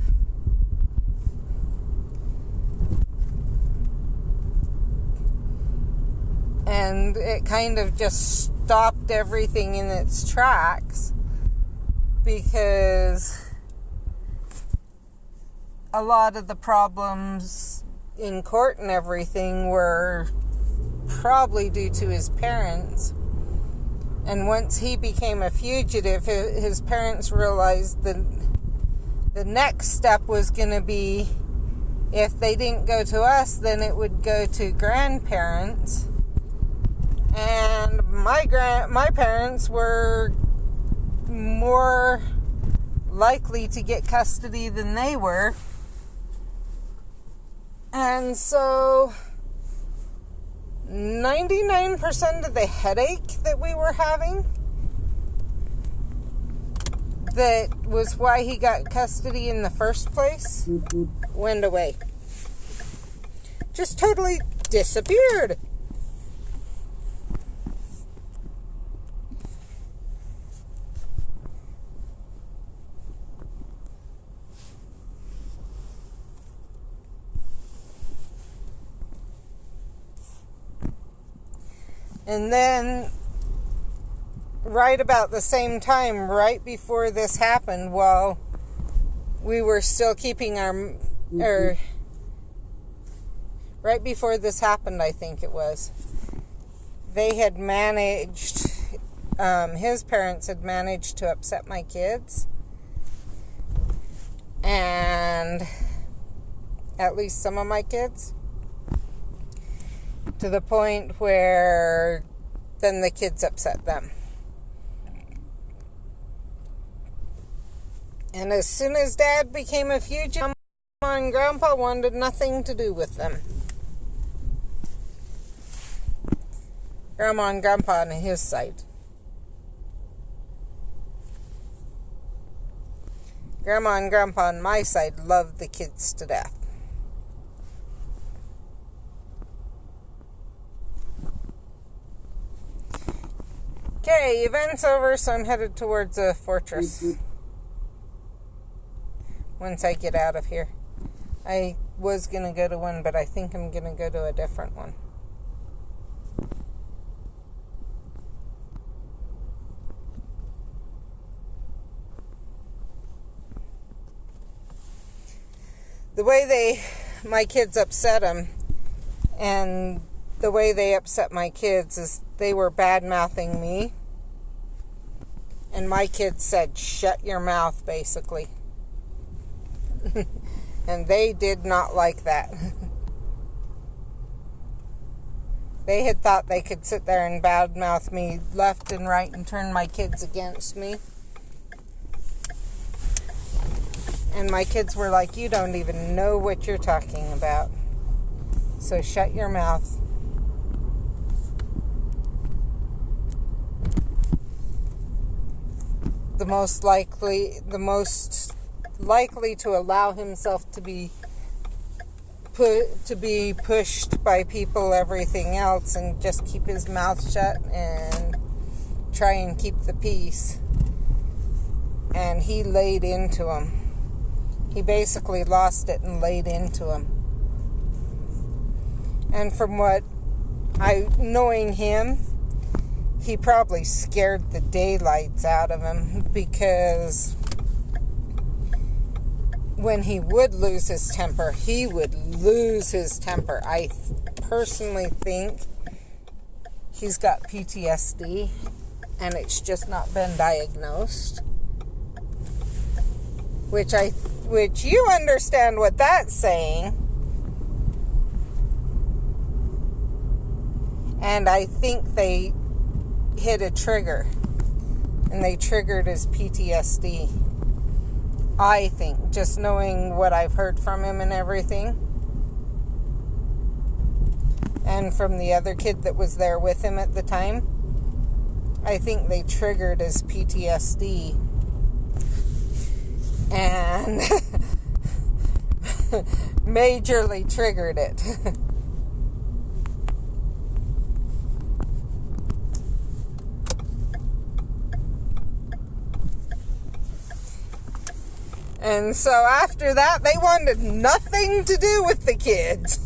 And it kind of just stopped everything in its tracks. Because a lot of the problems in court and everything were probably due to his parents. And once he became a fugitive, his parents realized that the next step was going to be, if they didn't go to us, then it would go to grandparents. And my parents were more likely to get custody than they were. And so 99% of the headache that we were having, that was why he got custody in the first place, went away. Just totally disappeared. And then, right about the same time, right before this happened, while we were still keeping right before this happened, I think it was, they had managed, his parents had managed to upset my kids. And at least some of my kids. to the point where then the kids upset them. And as soon as Dad became a fugitive, Grandma and Grandpa wanted nothing to do with them. Grandma and Grandpa on his side. Grandma and Grandpa on my side loved the kids to death. Okay, event's over, so I'm headed towards a fortress. Once I get out of here. I was going to go to one, but I think I'm going to go to a different one. The way my kids upset them, and the way they upset my kids is they were bad-mouthing me. And my kids said, "Shut your mouth," basically. And they did not like that. They had thought they could sit there and bad-mouth me left and right and turn my kids against me. And my kids were like, "You don't even know what you're talking about. So shut your mouth." The most likely to allow himself to be pushed by people, everything else, and just keep his mouth shut and try and keep the peace. And he laid into him. He basically lost it and laid into him. And from knowing him, he probably scared the daylights out of him, because when he would lose his temper, he would lose his temper. I personally think he's got PTSD, and it's just not been diagnosed. Which you understand what that's saying. And I think they hit a trigger, and they triggered his PTSD. I think, just knowing what I've heard from him and everything, and from the other kid that was there with him at the time, I think they triggered his PTSD and majorly triggered it. And so after that, they wanted nothing to do with the kids.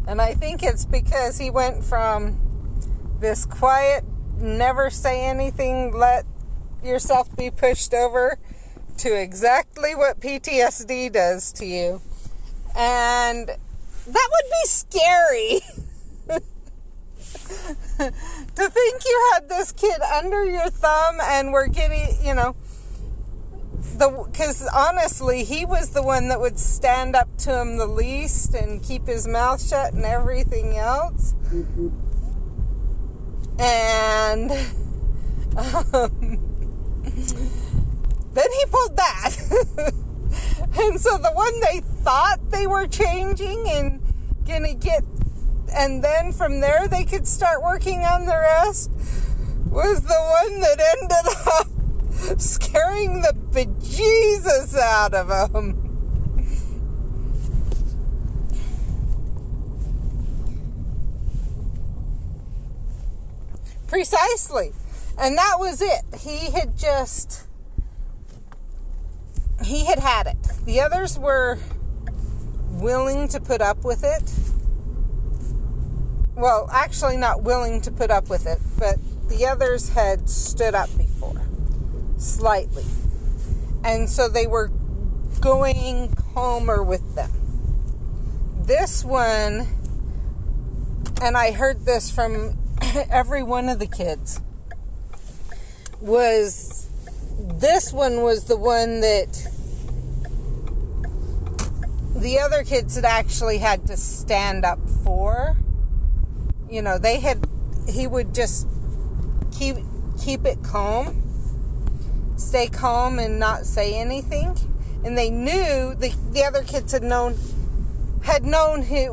And I think it's because he went from this quiet, never say anything, let yourself be pushed over, to exactly what PTSD does to you. And that would be scary. To think you had this kid under your thumb and were getting, because honestly, he was the one that would stand up to him the least and keep his mouth shut and everything else. Mm-hmm. And then he pulled that. And so the one they thought they were changing and gonna get, and then from there they could start working on the rest, was the one that ended up scaring the bejesus out of him. Precisely. And that was it. He had it. The others were willing to put up with it. Well, actually not willing to put up with it, but the others had stood up before, slightly. And so they were going calmer with them. This one and I heard this from every one of the kids, was this one was the one that the other kids had actually had to stand up for. You know, he would just keep it calm, stay calm and not say anything. And they knew, the other kids had known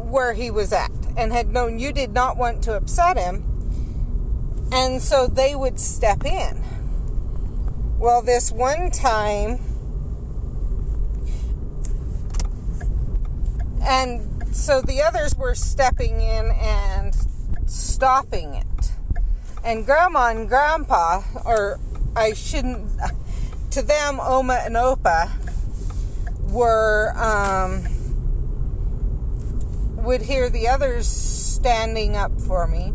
where he was at, and had known you did not want to upset him. And so they would step in. Well, this one time, and so the others were stepping in and stopping it. And Grandma and Grandpa, or I shouldn't, to them, Oma and Opa, would hear the others standing up for me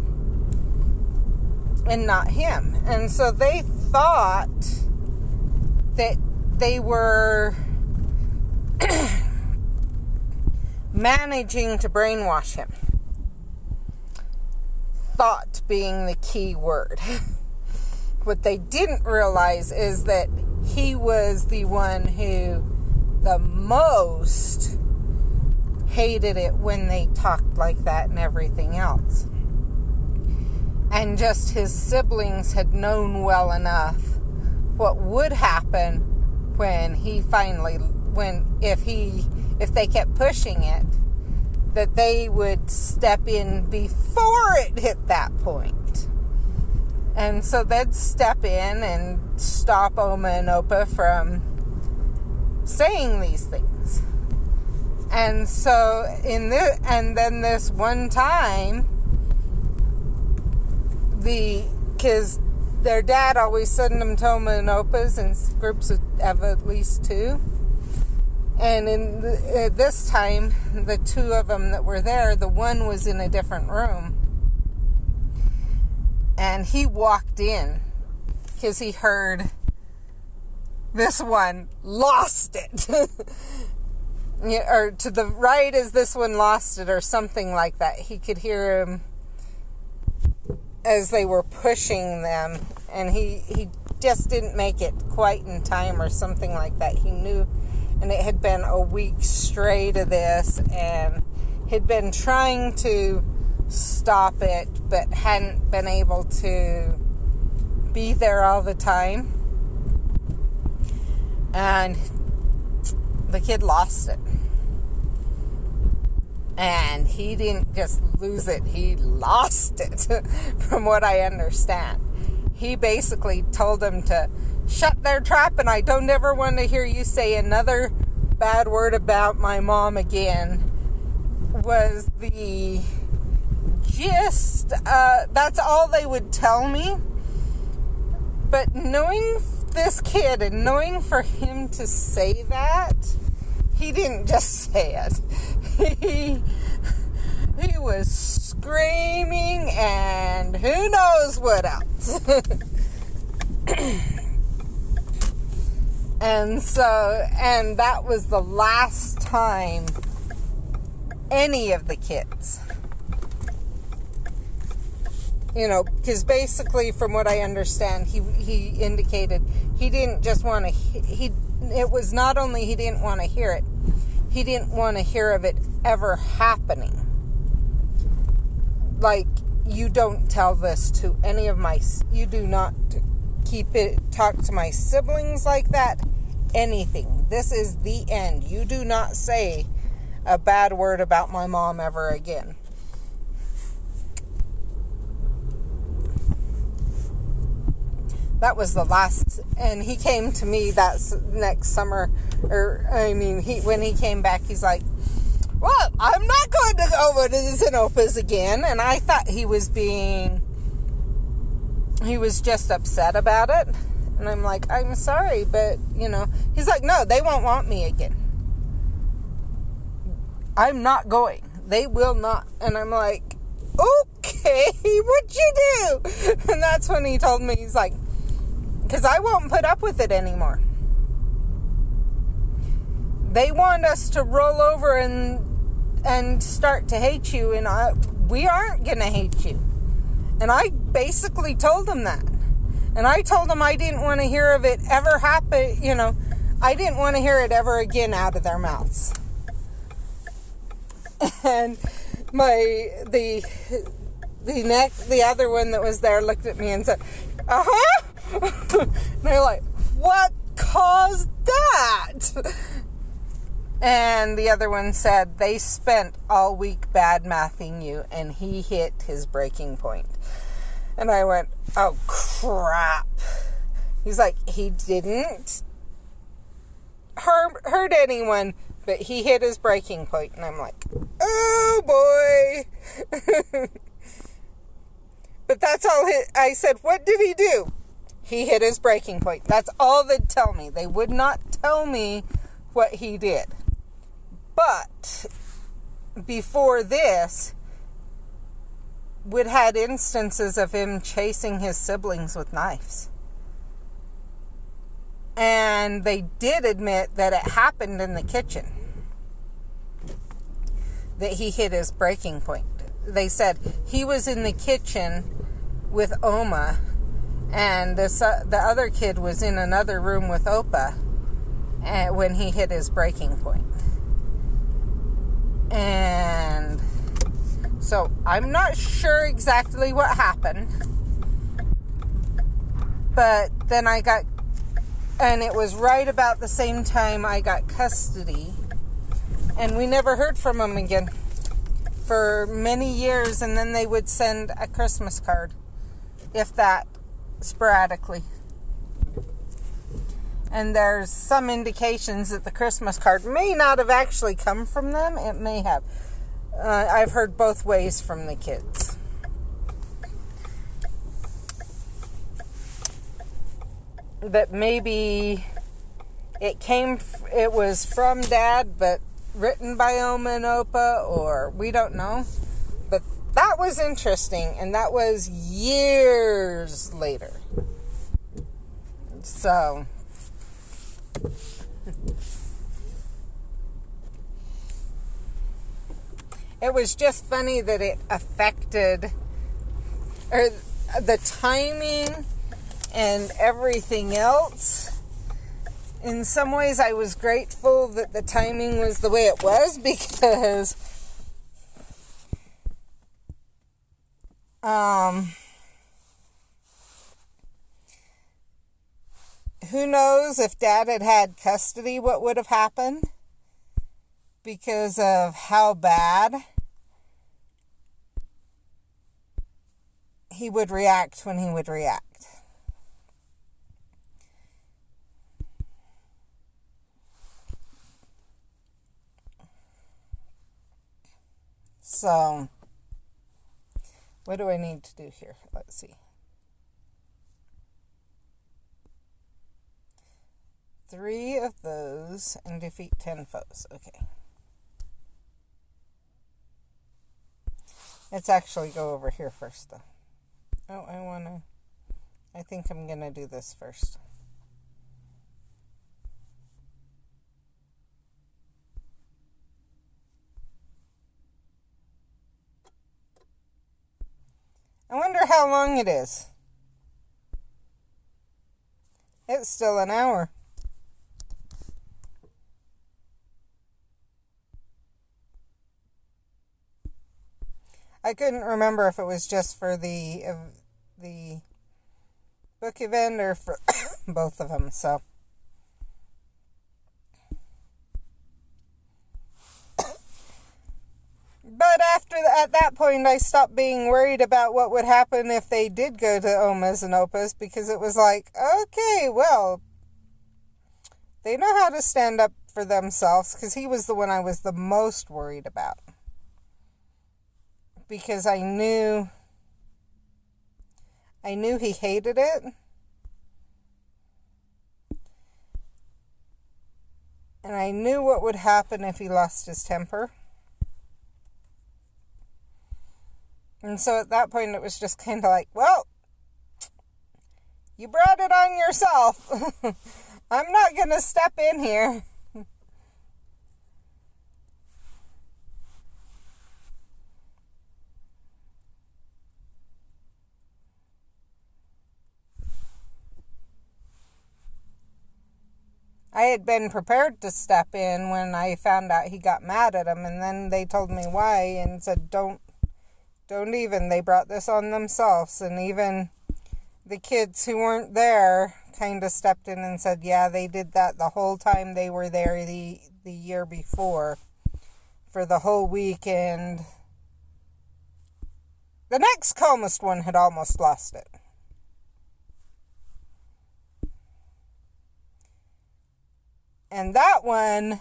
and not him. And so they thought that they were managing to brainwash him. Thought being the key word. What they didn't realize is that he was the one who the most hated it when they talked like that and everything else. And just his siblings had known well enough what would happen when if they kept pushing it, that they would step in before it hit that point. And so they'd step in and stop Oma and Opa from saying these things. And so and then this one time, because their dad always sent them to Oma and Opa's in groups of at least two. And this time, the two of them that were there, the one was in a different room. And he walked in because he heard this one lost it. Or to the right as this one lost it, or something like that. He could hear him as they were pushing them. And he just didn't make it quite in time or something like that. He knew. And it had been a week straight of this, and had been trying to stop it, but hadn't been able to be there all the time. And the kid lost it. And he didn't just lose it, he lost it, from what I understand. He basically told them to shut their trap, and I don't ever want to hear you say another bad word about my mom again, was the gist. That's all they would tell me. But knowing this kid, and knowing for him to say that, he didn't just say it. He was screaming, and who knows what else. And that was the last time any of the kids, because basically from what I understand, he indicated he didn't just want to, it was not only he didn't want to hear it, he didn't want to hear of it ever happening. Like, you don't tell this to any of you do not talk to my siblings like that, anything. This is the end. You do not say a bad word about my mom ever again. That was the last, and he came to me that next summer, when he came back, he's like, well, I'm not going to go over to the Zenopas again. And I thought he was just upset about it. And I'm like, I'm sorry, but, he's like, no, they won't want me again. I'm not going. They will not. And I'm like, okay, what'd you do? And that's when he told me, he's like, because I won't put up with it anymore. They want us to roll over and and start to hate you, and we aren't going to hate you. And I basically told them that. And I told them I didn't want to hear of it ever happen, I didn't want to hear it ever again out of their mouths. And the other one that was there looked at me and said, uh-huh. And they're like, what caused that? And the other one said, they spent all week bad-mouthing you, and he hit his breaking point. And I went, oh, crap. He's like, he didn't hurt anyone, but he hit his breaking point. And I'm like, oh, boy. But that's all. I said, what did he do? He hit his breaking point. That's all they'd tell me. They would not tell me what he did. But before this, we'd had instances of him chasing his siblings with knives. And they did admit that it happened in the kitchen, that he hit his breaking point. They said he was in the kitchen with Oma, and the other kid was in another room with Opa when he hit his breaking point. And so I'm not sure exactly what happened, but then and it was right about the same time I got custody, and we never heard from him again for many years. And then they would send a Christmas card, if that, sporadically. And there's some indications that the Christmas card may not have actually come from them. It may have. I've heard both ways from the kids. That maybe it was from Dad, but written by Oma and Opa, or we don't know. But that was interesting, and that was years later. So it was just funny that it affected, or the timing and everything else. In some ways, I was grateful that the timing was the way it was, because who knows if Dad had had custody, what would have happened, because of how bad he would react when he would react. So, what do I need to do here? Let's see. 3 of those and defeat 10 foes. Okay. Let's actually go over here first, though. Oh, I think I'm going to do this first. I wonder how long it is. It's still an hour. I couldn't remember if it was just for the book event or for both of them, so. But at that point, I stopped being worried about what would happen if they did go to Omas and Opas, because it was like, okay, well, they know how to stand up for themselves, because he was the one I was the most worried about. Because I knew he hated it. And I knew what would happen if he lost his temper. And so at that point, it was just kind of like, well, you brought it on yourself. I'm not going to step in here. I had been prepared to step in when I found out he got mad at him, and then they told me why and said, don't even. They brought this on themselves, and even the kids who weren't there kind of stepped in and said, yeah, they did that the whole time they were there the year before for the whole weekend. The next calmest one had almost lost it. And that one,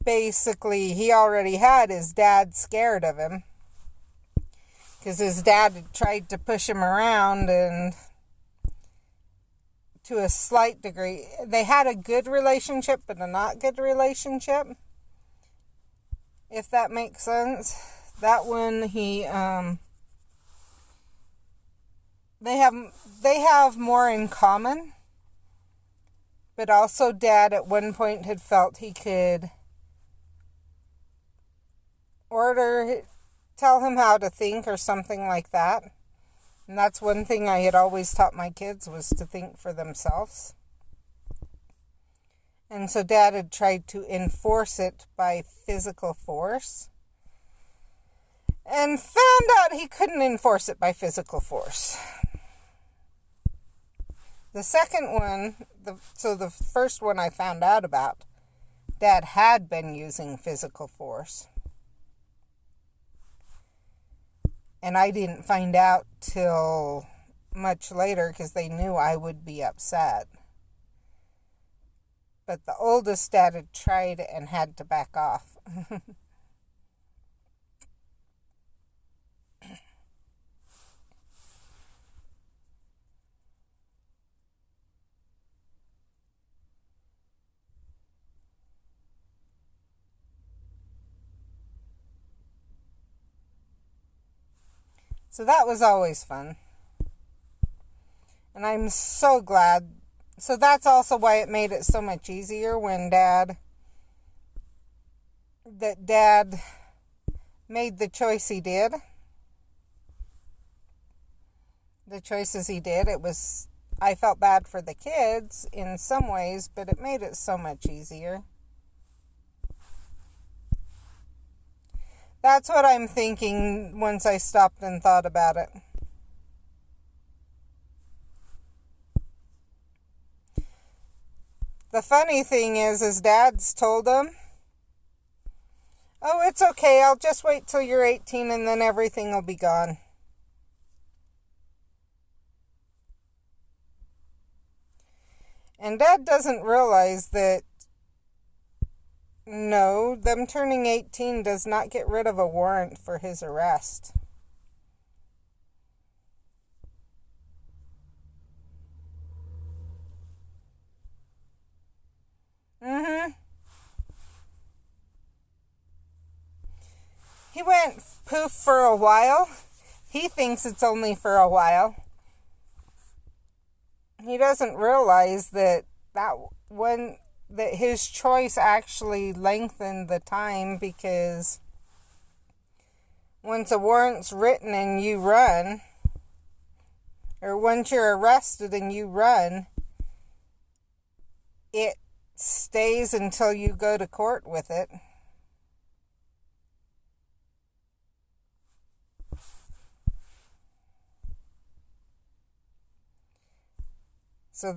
basically, he already had his dad scared of him. Because his dad had tried to push him around, and to a slight degree. They had a good relationship, but a not good relationship. If that makes sense. That one, they have more in common. But also Dad at one point had felt he could tell him how to think or something like that. And that's one thing I had always taught my kids, was to think for themselves. And so Dad had tried to enforce it by physical force. And found out he couldn't enforce it by physical force. The second one, the first one I found out about, Dad had been using physical force. And I didn't find out till much later because they knew I would be upset. But the oldest Dad had tried and had to back off. So that was always fun. And I'm so glad. So that's also why it made it so much easier when Dad made the choice he did. The choices he did. I felt bad for the kids in some ways, but it made it so much easier. That's what I'm thinking once I stopped and thought about it. The funny thing is Dad's told him, oh, it's okay, I'll just wait till you're 18 and then everything will be gone. And Dad doesn't realize that no, them turning 18 does not get rid of a warrant for his arrest. He went poof for a while. He thinks it's only for a while. He doesn't realize that his choice actually lengthened the time, because once a warrant's written and you run, or once you're arrested and you run, it stays until you go to court with it. So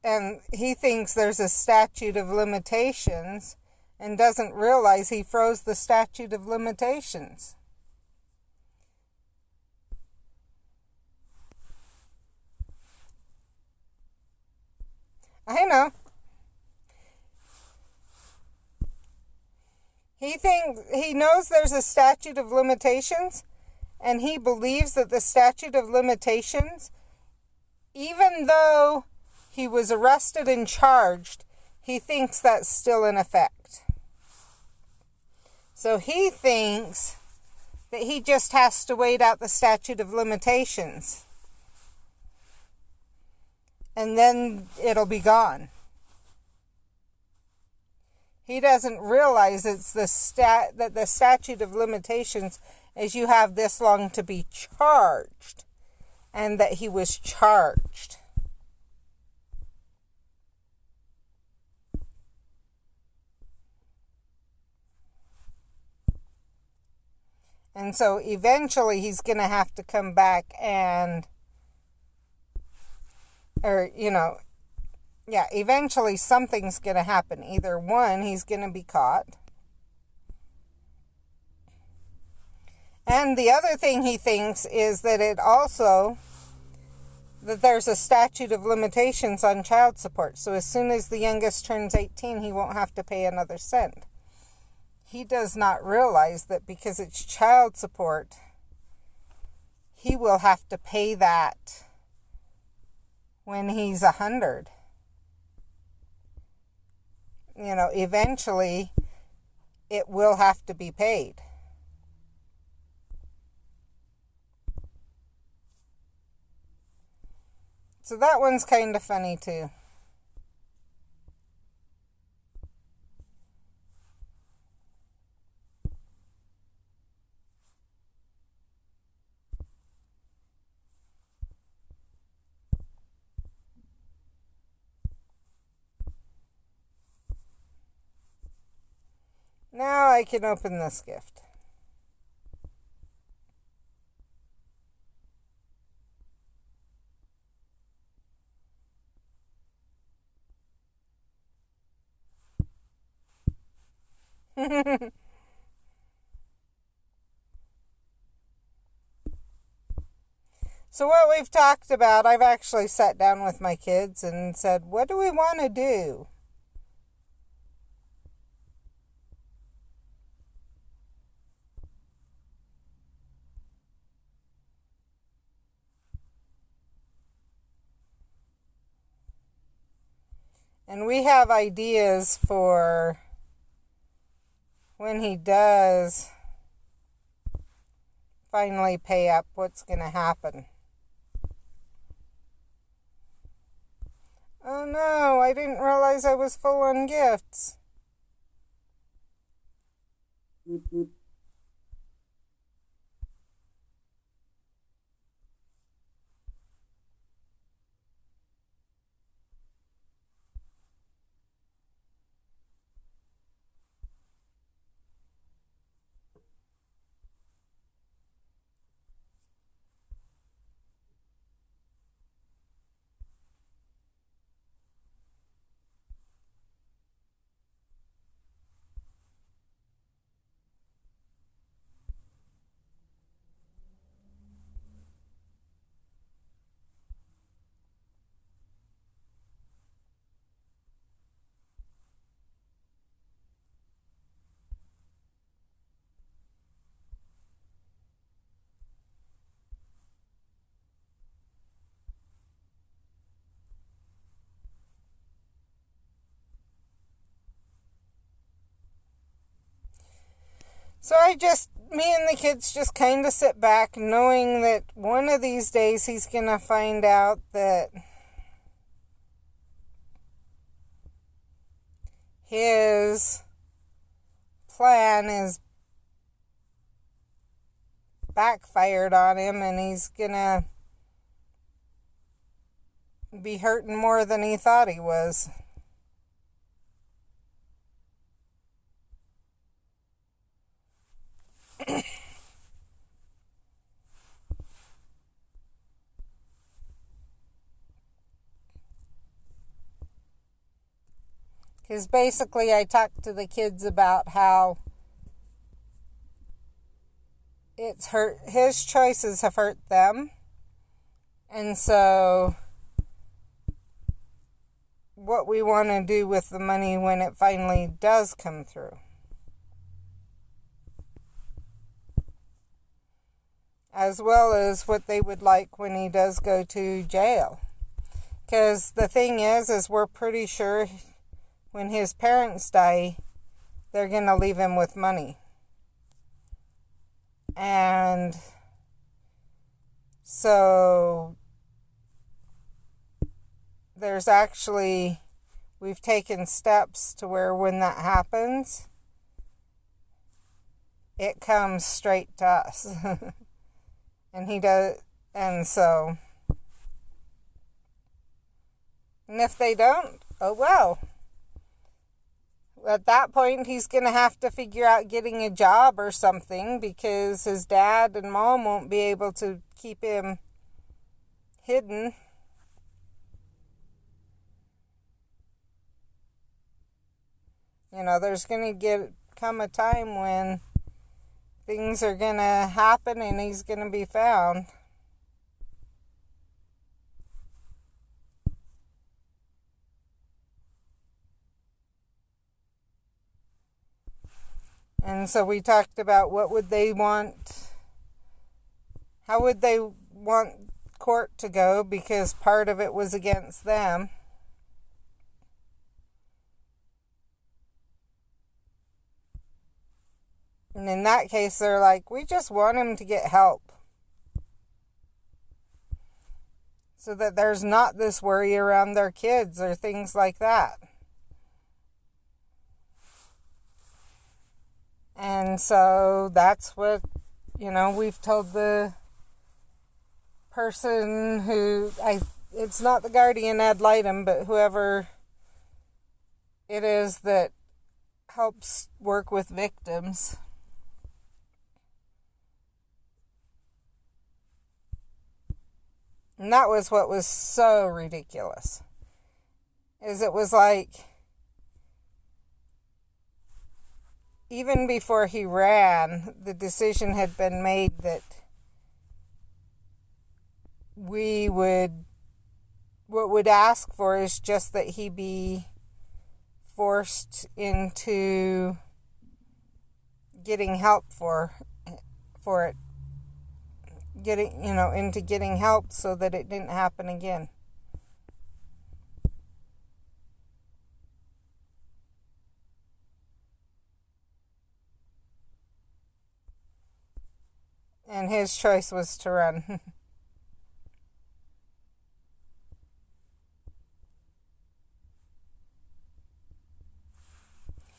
and he thinks there's a statute of limitations and doesn't realize he froze the statute of limitations. I know. He knows there's a statute of limitations, and he believes that the statute of limitations, even though he was arrested and charged, he thinks that's still in effect. So he thinks that he just has to wait out the statute of limitations, and then it'll be gone. He doesn't realize it's that the statute of limitations is you have this long to be charged, and that he was charged. And so eventually he's going to have to come back and, eventually something's going to happen. Either one, he's going to be caught. And the other thing he thinks is that that there's a statute of limitations on child support. So as soon as the youngest turns 18, he won't have to pay another cent. He does not realize that because it's child support, he will have to pay that when he's 100. Eventually it will have to be paid. So that one's kind of funny too. Now I can open this gift. So what we've talked about, I've actually sat down with my kids and said, what do we want to do? And we have ideas for when he does finally pay up, what's going to happen. Oh no, I didn't realize I was full on gifts. So me and the kids just kind of sit back knowing that one of these days he's going to find out that his plan is backfired on him and he's going to be hurting more than he thought he was. Because basically I talked to the kids about how his choices have hurt them. And so what we want to do with the money when it finally does come through. As well as what they would like when he does go to jail. Because the thing is we're pretty sure when his parents die, they're going to leave him with money. And so we've taken steps to where when that happens, it comes straight to us. And he does, and if they don't, oh well. at that point, he's going to have to figure out getting a job or something, because his dad and mom won't be able to keep him hidden. There's going to come a time when things are going to happen and he's going to be found. And so we talked about what would they want, how would they want court to go, because part of it was against them. And in that case, they're like, we just want him to get help, so that there's not this worry around their kids or things like that. And so that's what, we've told the person who, it's not the guardian ad litem, but whoever it is that helps work with victims. And that was what was so ridiculous. Is it was like, even before he ran, the decision had been made that what we'd ask for is just that he be forced into getting help for it. Into getting help so that it didn't happen again. And his choice was to run.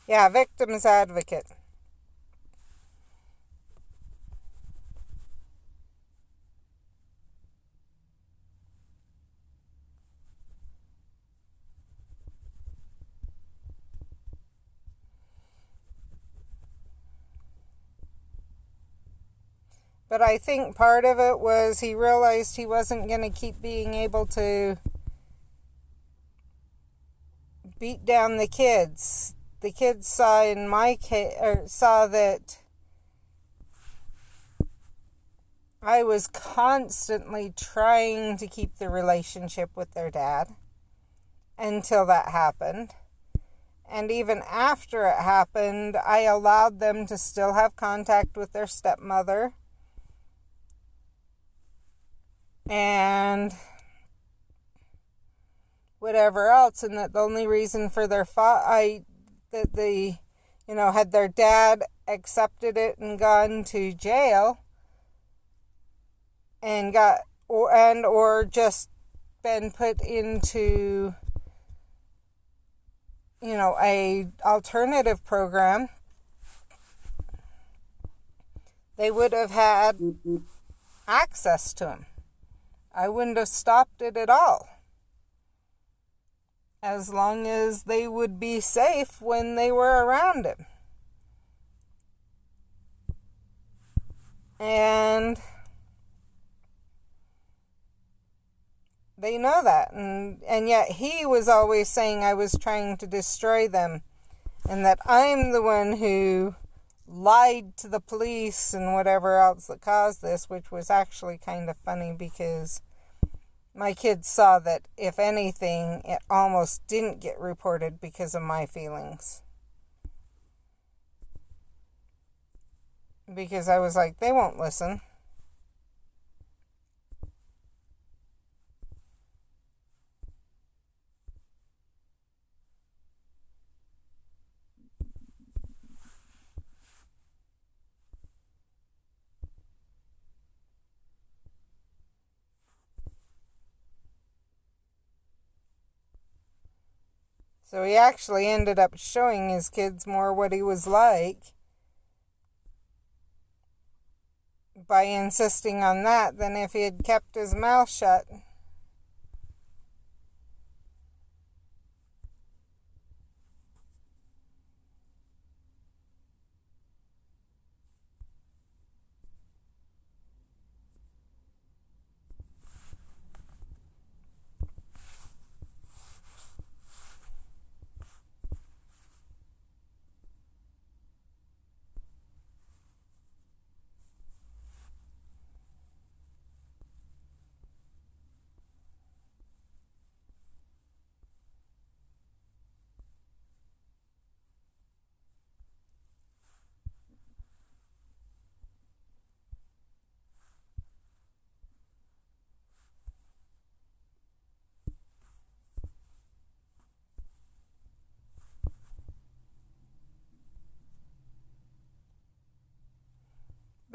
Yeah, victim's advocate. But I think part of it was he realized he wasn't going to keep being able to beat down the kids. The kids saw in my case, saw that I was constantly trying to keep the relationship with their dad until that happened. And even after it happened, I allowed them to still have contact with their stepmother. And whatever else, and that the only reason for their had their dad accepted it and gone to jail and or just been put into a alternative program, they would have had access to him. I wouldn't have stopped it at all, as long as they would be safe when they were around him. And they know that. And yet he was always saying I was trying to destroy them, and that I'm the one who lied to the police and whatever else that caused this, which was actually kind of funny, because my kids saw that, if anything, it almost didn't get reported because of my feelings. Because I was like, they won't listen. So he actually ended up showing his kids more what he was like by insisting on that than if he had kept his mouth shut.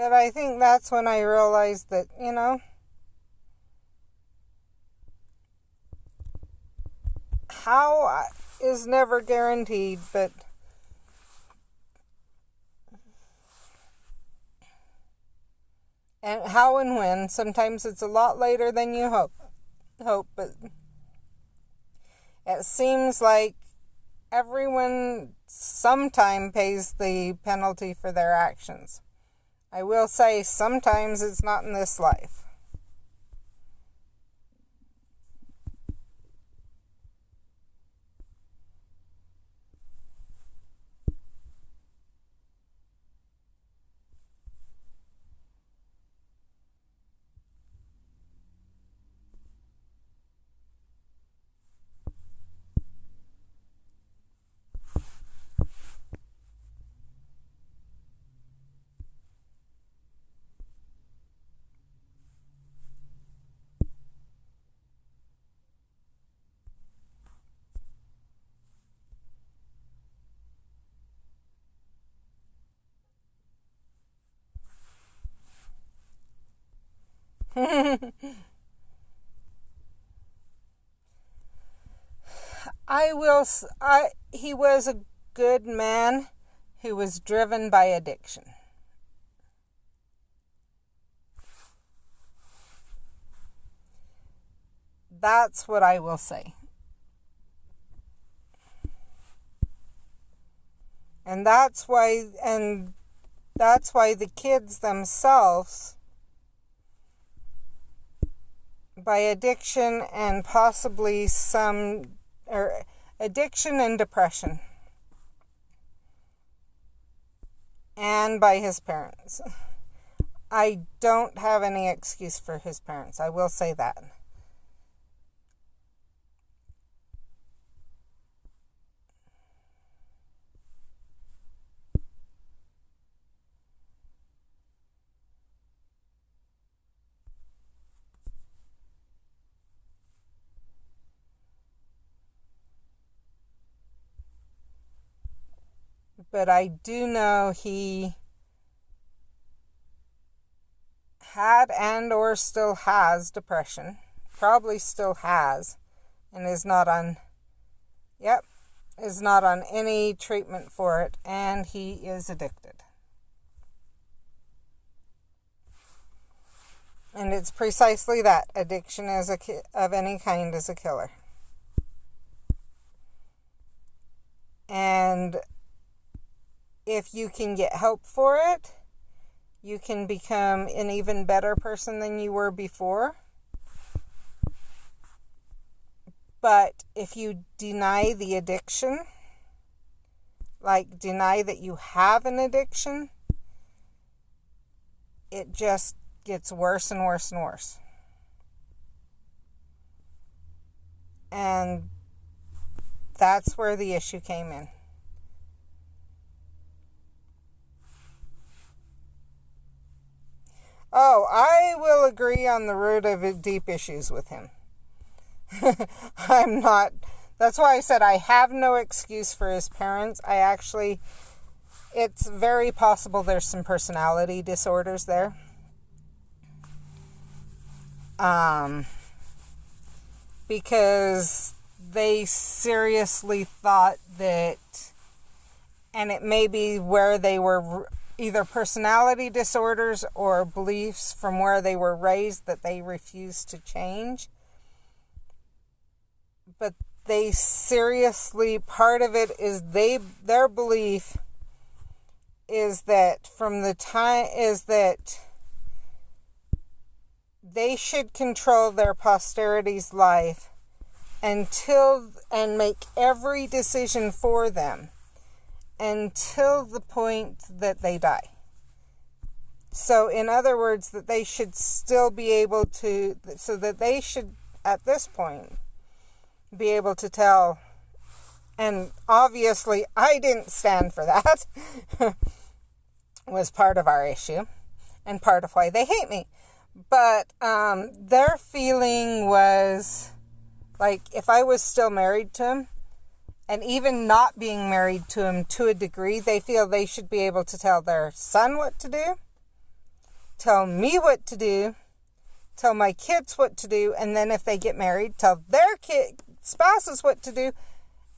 But I think that's when I realized that, how is never guaranteed, but and how and when, sometimes it's a lot later than you hope, but it seems like everyone sometime pays the penalty for their actions. I will say sometimes it's not in this life. He was a good man who was driven by addiction. That's what I will say. And that's why the kids themselves, by addiction and possibly addiction and depression, and by his parents. I don't have any excuse for his parents. I will say that. But I do know he had and or still has depression. Probably still has. And is not on any treatment for it. And he is addicted. And it's precisely that. Addiction of any kind is a killer. And if you can get help for it, you can become an even better person than you were before. But if you deny the addiction, like deny that you have an addiction, it just gets worse and worse and worse. And that's where the issue came in. Oh, I will agree on the root of deep issues with him. That's why I said I have no excuse for his parents. It's very possible there's some personality disorders there. Because they seriously thought that, and it may be where they were either personality disorders or beliefs from where they were raised that they refused to change. But they seriously, part of it is their belief is that they should control their posterity's life and make every decision for them until the point that they die. So in other words, that they should still be able to, so that they should at this point be able to tell, and obviously I didn't stand for that, was part of our issue and part of why they hate me. But their feeling was like, if I was still married to him, and even not being married to him to a degree, they feel they should be able to tell their son what to do. tell me what to do, tell my kids what to do, and then if they get married, tell their spouses what to do,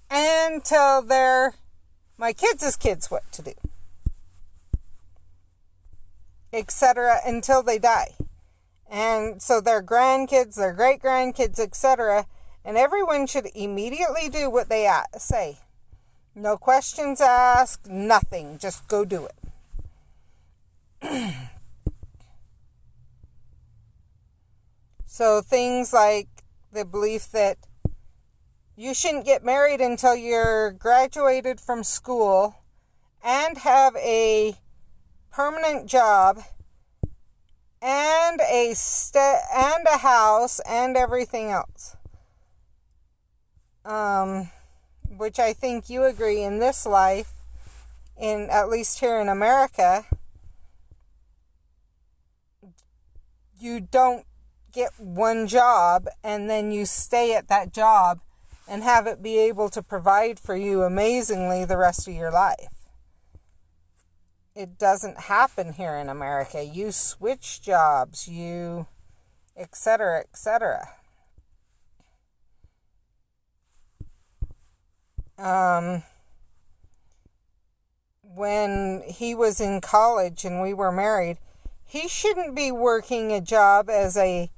and tell my kids' kids what to do, etc., until they die. And so their grandkids, their great-grandkids, etc., and everyone should immediately do what they say. No questions asked, nothing. Just go do it. So things like the belief that you shouldn't get married until you're graduated from school and have a permanent job and a house and everything else. Which I think you agree in this life, at least here in America, you don't get one job and then you stay at that job and have it be able to provide for you amazingly the rest of your life. It doesn't happen here in America. You switch jobs, etc., etc. When he was in college and we were married, he shouldn't be working a job as a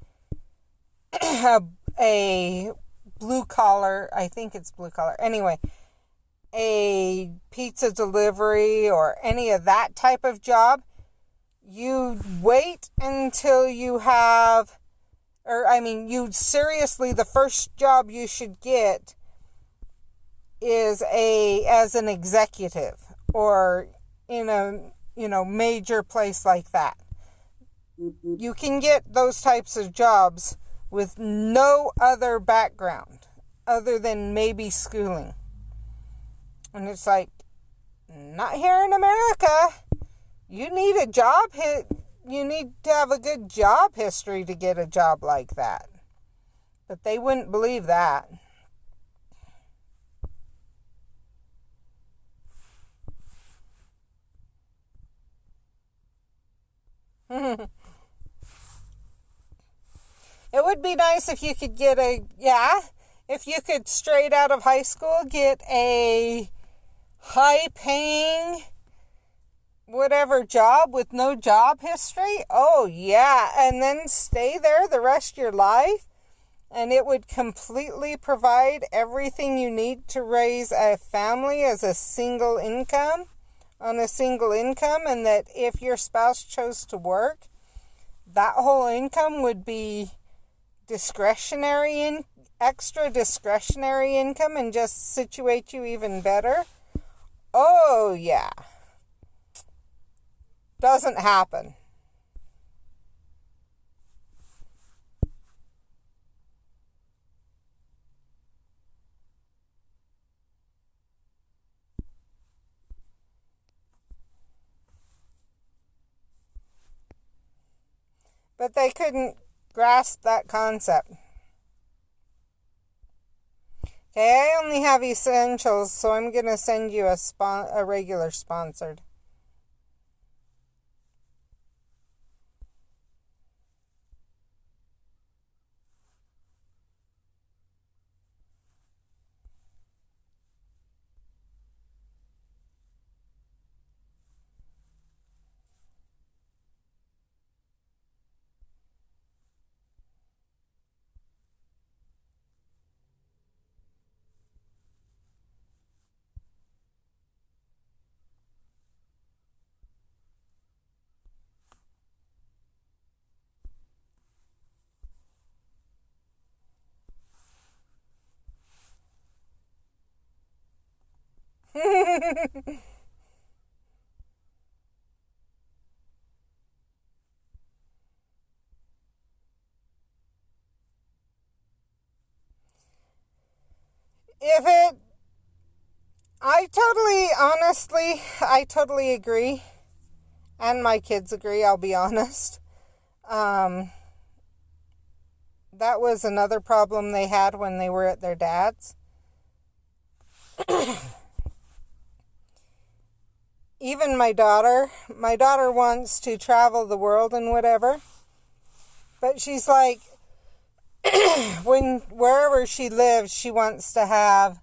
blue collar, I think it's blue collar, anyway, a pizza delivery or any of that type of job. You wait until you have, seriously, the first job you should get is as an executive or in a, major place like that. You can get those types of jobs with no other background other than maybe schooling. And it's like, not here in America. You need a job you need to have a good job history to get a job like that. But they wouldn't believe that. It would be nice if you could get if you could straight out of high school get a high-paying whatever job with no job history. Oh, yeah. And then stay there the rest of your life. And it would completely provide everything you need to raise a family as on a single income. And that if your spouse chose to work, that whole income would be extra discretionary income and just situate you even better. Oh, yeah. Doesn't happen. But they couldn't grasp that concept. Okay, I only have essentials, so I'm going to send you a regular sponsored. I totally agree. And my kids agree, I'll be honest. That was another problem they had when they were at their dad's. even my daughter wants to travel the world and whatever. But she's like, wherever she lives, she wants to have,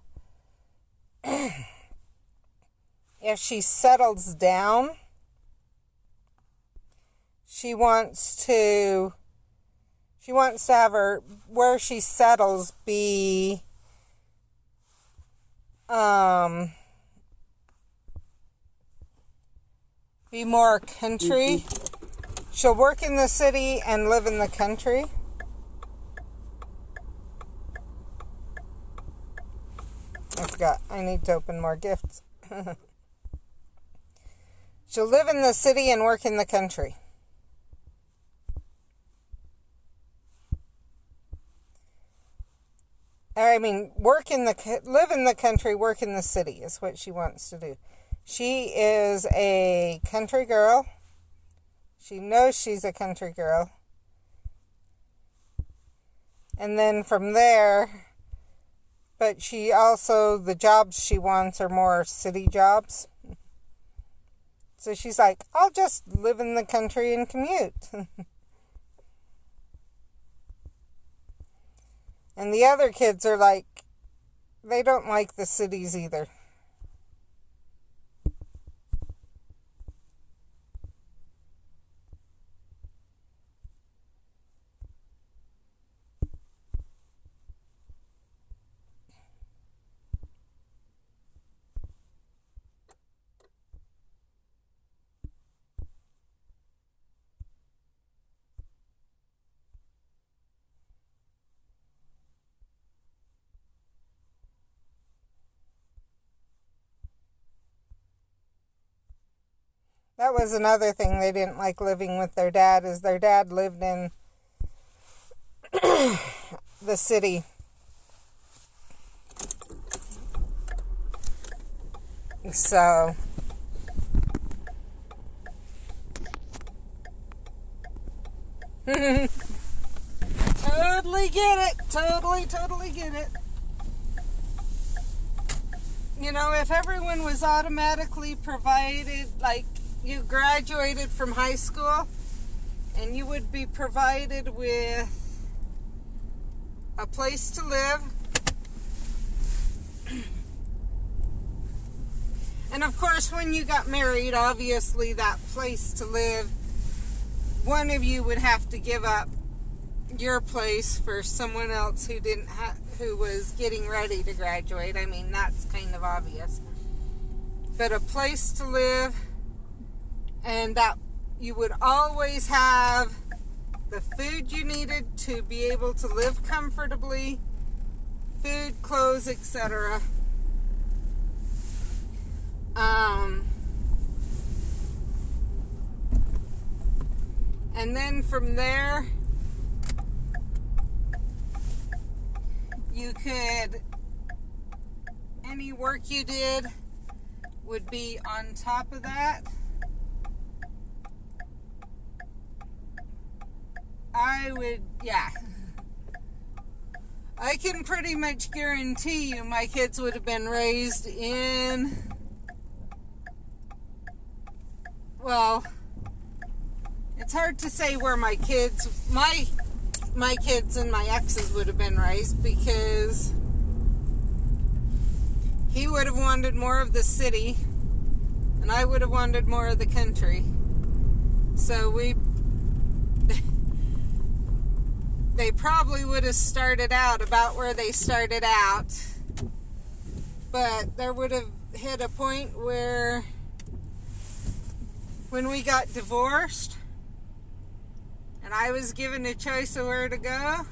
if she settles down, she wants to have her, where she settles, be more country. She'll work in the city and live in the country. I forgot. I need to open more gifts. She'll live in the city and work in the country. I mean, live in the country, work in the city is what she wants to do. She is a country girl. She knows she's a country girl. And then from there, but she also, the jobs she wants are more city jobs. So she's like, I'll just live in the country and commute. And the other kids are like, they don't like the cities either. That was another thing they didn't like living with their dad, is their dad lived in the city. So totally get it. Totally get it. You know, if everyone was automatically provided, like, you graduated from high school and you would be provided with a place to live. And of course, when you got married, obviously that place to live, one of you would have to give up your place for someone else who was getting ready to graduate. I mean, that's kind of obvious. But a place to live, and that you would always have the food you needed to be able to live comfortably, food, clothes, etc. And then from there, any work you did would be on top of that. I can pretty much guarantee you my kids would have been raised in, well, it's hard to say where my kids and my ex's would have been raised, because he would have wanted more of the city and I would have wanted more of the country. So they probably would have started out about where they started out, but there would have hit a point where, when we got divorced and I was given a choice of where to go,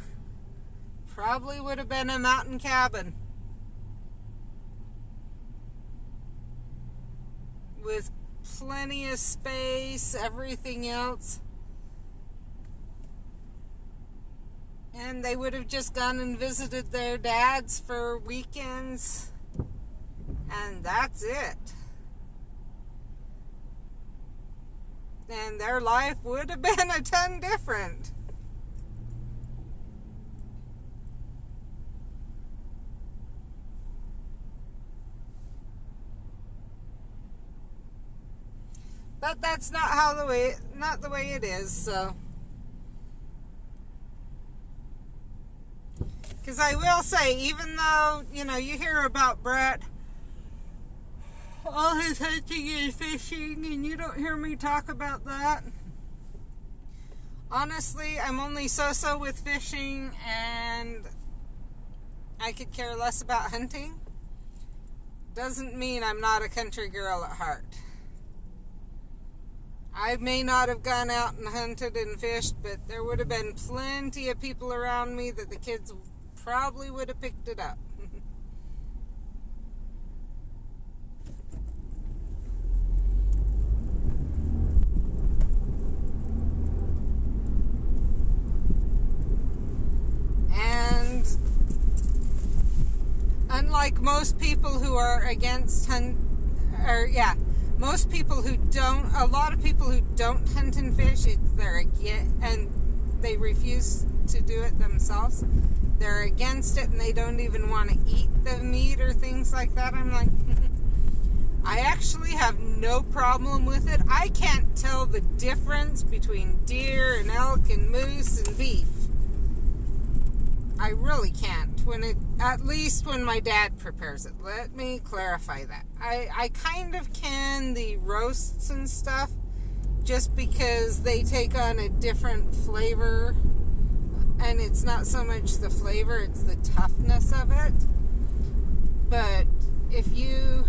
probably would have been a mountain cabin with plenty of space, everything else. And they would have just gone and visited their dads for weekends, and that's it. And their life would have been a ton different. But that's not the way it is, so. Because I will say, even though, you hear about Brett, all his hunting is fishing, and you don't hear me talk about that. Honestly, I'm only so-so with fishing, and I could care less about hunting. Doesn't mean I'm not a country girl at heart. I may not have gone out and hunted and fished, but there would have been plenty of people around me that the kids probably would have picked it up. And unlike most people who are against most people who don't, a lot of people who don't hunt and fish, and they refuse to do it themselves. They're against it, and they don't even want to eat the meat or things like that. I'm like, I actually have no problem with it. I can't tell the difference between deer and elk and moose and beef. I really can't. At least when my dad prepares it. Let me clarify that. I kind of can the roasts and stuff, just because they take on a different flavor, and it's not so much the flavor, it's the toughness of it. But if you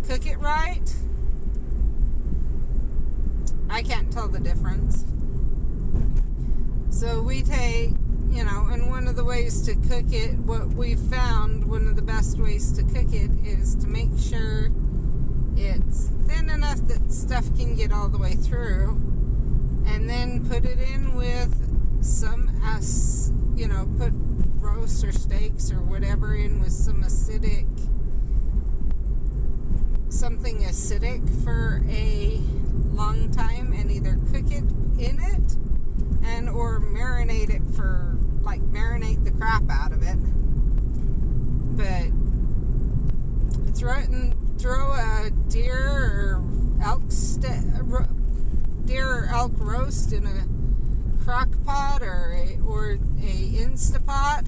cook it right, I can't tell the difference. So we take, and one of the ways to cook it, what we've found, one of the best ways to cook it is to make sure it's thin enough that stuff can get all the way through, and then put it in with some, put roast or steaks or whatever in with something acidic for a long time, and either cook it in it or marinate it marinate the crap out of it. But throw a deer or elk roast in a crock pot or a Instapot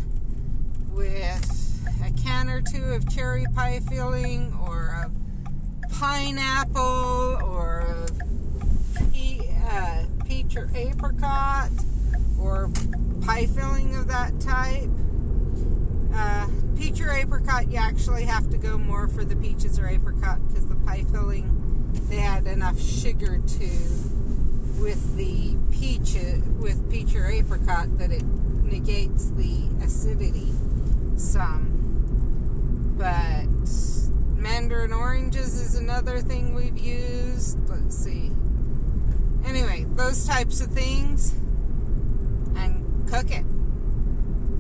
with a can or two of cherry pie filling, or a pineapple, or a peach or apricot, or pie filling of that type. Peach or apricot, you actually have to go more for the peaches or apricot, because the pie filling, they add enough sugar to with peach or apricot that it negates the acidity some. But mandarin oranges is another thing we've used. Let's see. Anyway, those types of things, and cook it.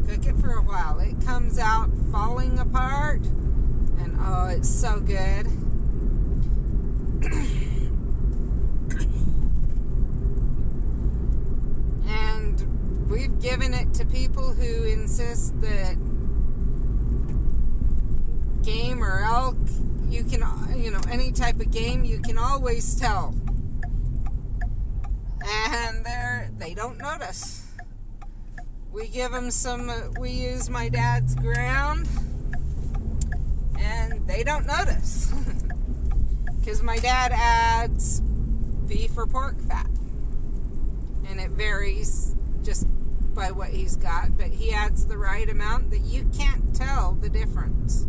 Cook it for a while. It comes out falling apart, and oh, it's so good. And we've given it to people who insist that game or elk, you can, any type of game, you can always tell. And they don't notice. We give them we use my dad's ground, and they don't notice. Because my dad adds beef or pork fat. And it varies just by what he's got, but he adds the right amount that you can't tell the difference.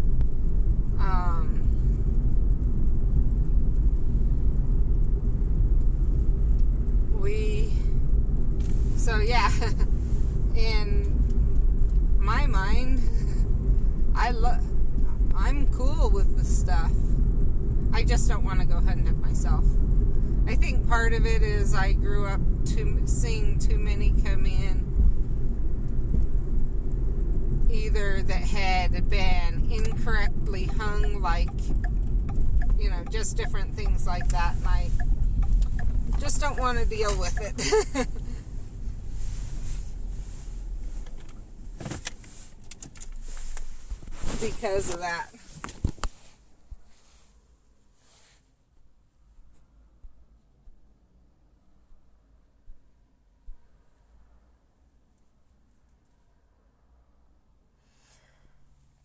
In my mind, I'm cool with the stuff. I just don't want to go hunt it myself. I think part of it is I grew up seeing too many come in, either that had been incorrectly hung, just different things like that, and I just don't want to deal with it. Because of that.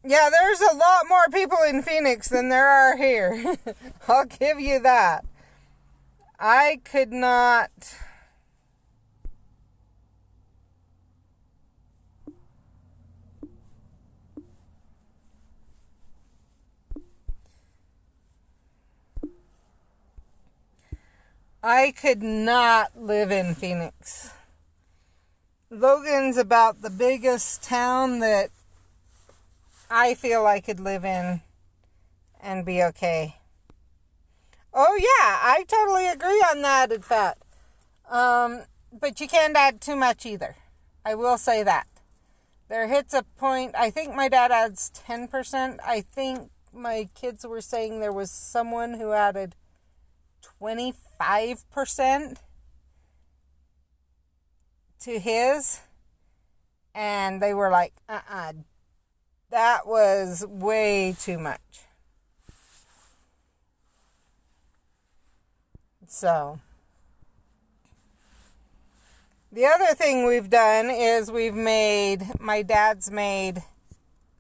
Yeah, there's a lot more people in Phoenix than there are here. I'll give you that. I could not... I could not live in Phoenix. Logan's about the biggest town that I feel I could live in and be okay. Oh yeah, I totally agree on the added fat. But you can't add too much either. I will say that. There hits a point, I think my dad adds 10%. I think my kids were saying there was someone who added 25% to his. And they were like, that was way too much. So, the other thing we've done is my dad's made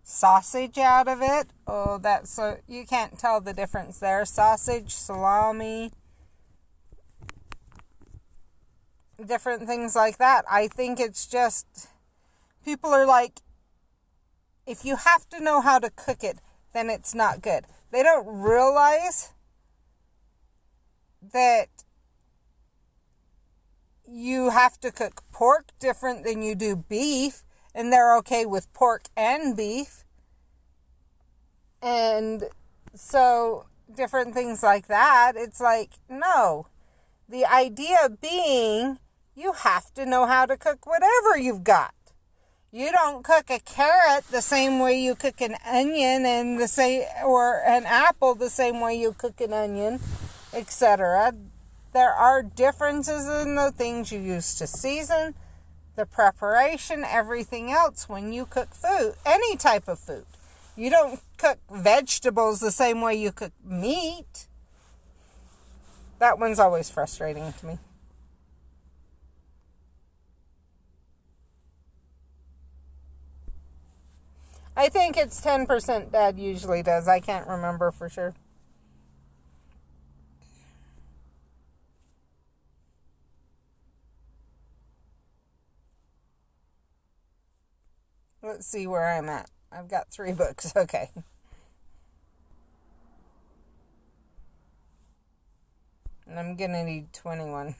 sausage out of it. Oh, that's so, you can't tell the difference there. Sausage, salami, different things like that. I think it's just, people are like, if you have to know how to cook it, then it's not good. They don't realize that you have to cook pork different than you do beef, and they're okay with pork and beef. And so different things like that. It's like, no. The idea being you have to know how to cook whatever you've got. You don't cook a carrot the same way you cook an onion or an apple the same way you cook an onion, etc. There are differences in the things you use to season, the preparation, everything else when you cook food, any type of food. You don't cook vegetables the same way you cook meat. That one's always frustrating to me. I think it's 10% Dad usually does. I can't remember for sure. Let's see where I'm at. I've got 3 books. Okay. And I'm going to need 21.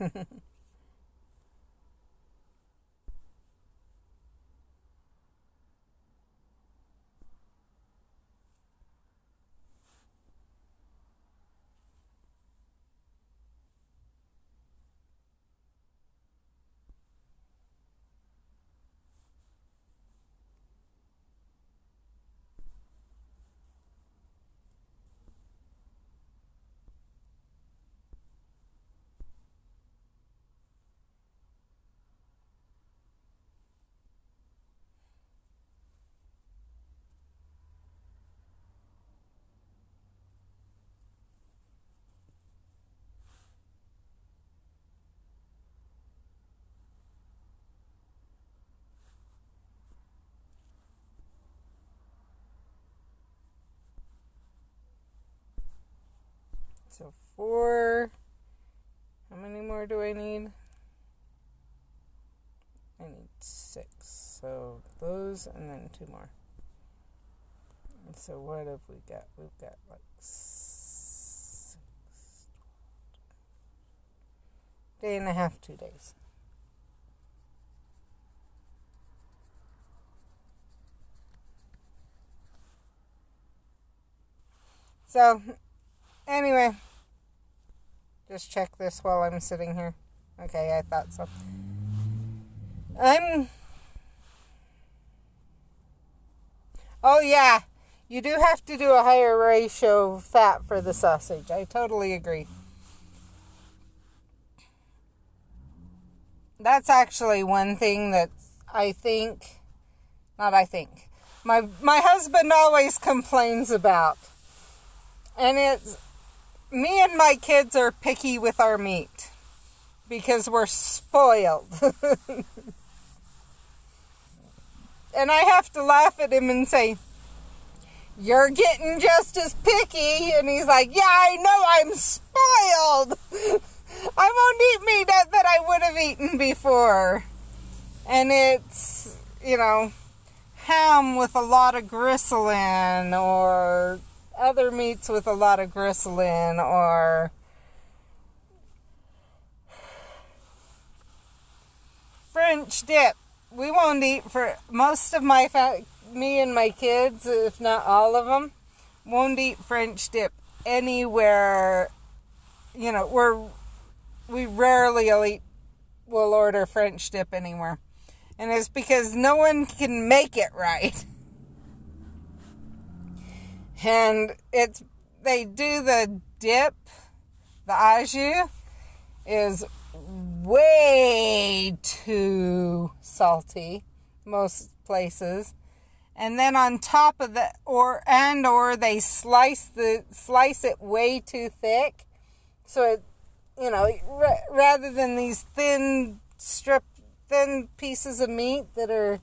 So 4. How many more do I need? I need 6. So those and then 2 more. And so what have we got? We've got like 6. Day and a half, 2 days. So, anyway, just check this while I'm sitting here. Okay, I thought so. Oh yeah, you do have to do a higher ratio of fat for the sausage. I totally agree. That's actually one thing that my husband always complains about. And it's, me and my kids are picky with our meat because we're spoiled. And I have to laugh at him and say, you're getting just as picky. And he's like, yeah, I know, I'm spoiled. I won't eat meat that I would have eaten before. And it's, ham with a lot of gristle in, or other meats with a lot of gristle in, or French dip. We won't eat for most of me and my kids, if not all of them, won't eat French dip anywhere. We rarely will order French dip anywhere. And it's because no one can make it right. And they do the dip, the au jus, is way too salty, most places. And then on top of that, or they slice it way too thick. So it, rather than these thin pieces of meat that are,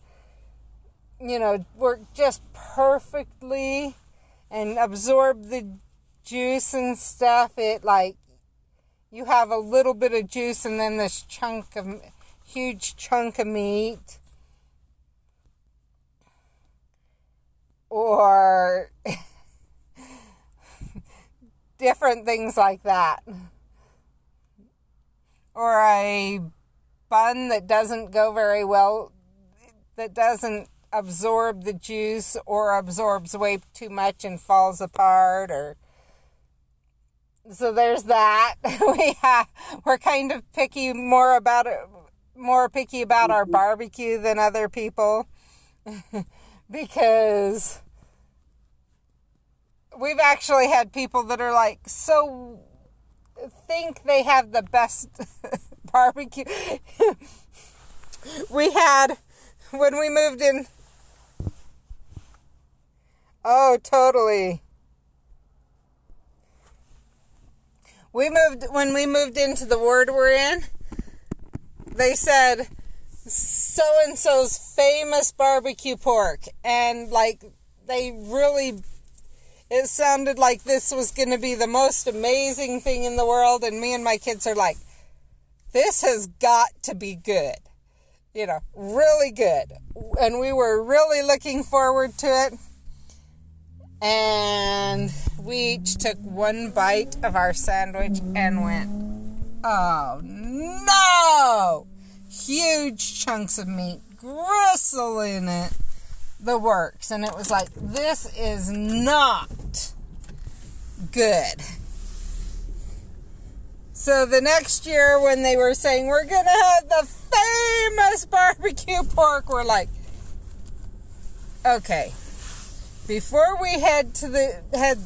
work just perfectly and absorb the juice and stuff, it you have a little bit of juice and then this huge chunk of meat. Or different things like that. Or a bun that doesn't go very well, that doesn't absorb the juice or absorbs way too much and falls apart. So there's that. We're kind of more picky about our barbecue than other people. Because we've actually had people that are think they have the best barbecue. We had, when we moved in, oh, totally. When we moved into the ward we're in, they said, so-and-so's famous barbecue pork. And, it sounded like this was going to be the most amazing thing in the world. And me and my kids are like, this has got to be good. Really good. And we were really looking forward to it. And we each took one bite of our sandwich and went, oh, no! Huge chunks of meat, gristle in it, the works. And it was like, this is not good. So the next year when they were saying, we're going to have the famous barbecue pork, we're like, okay, before we head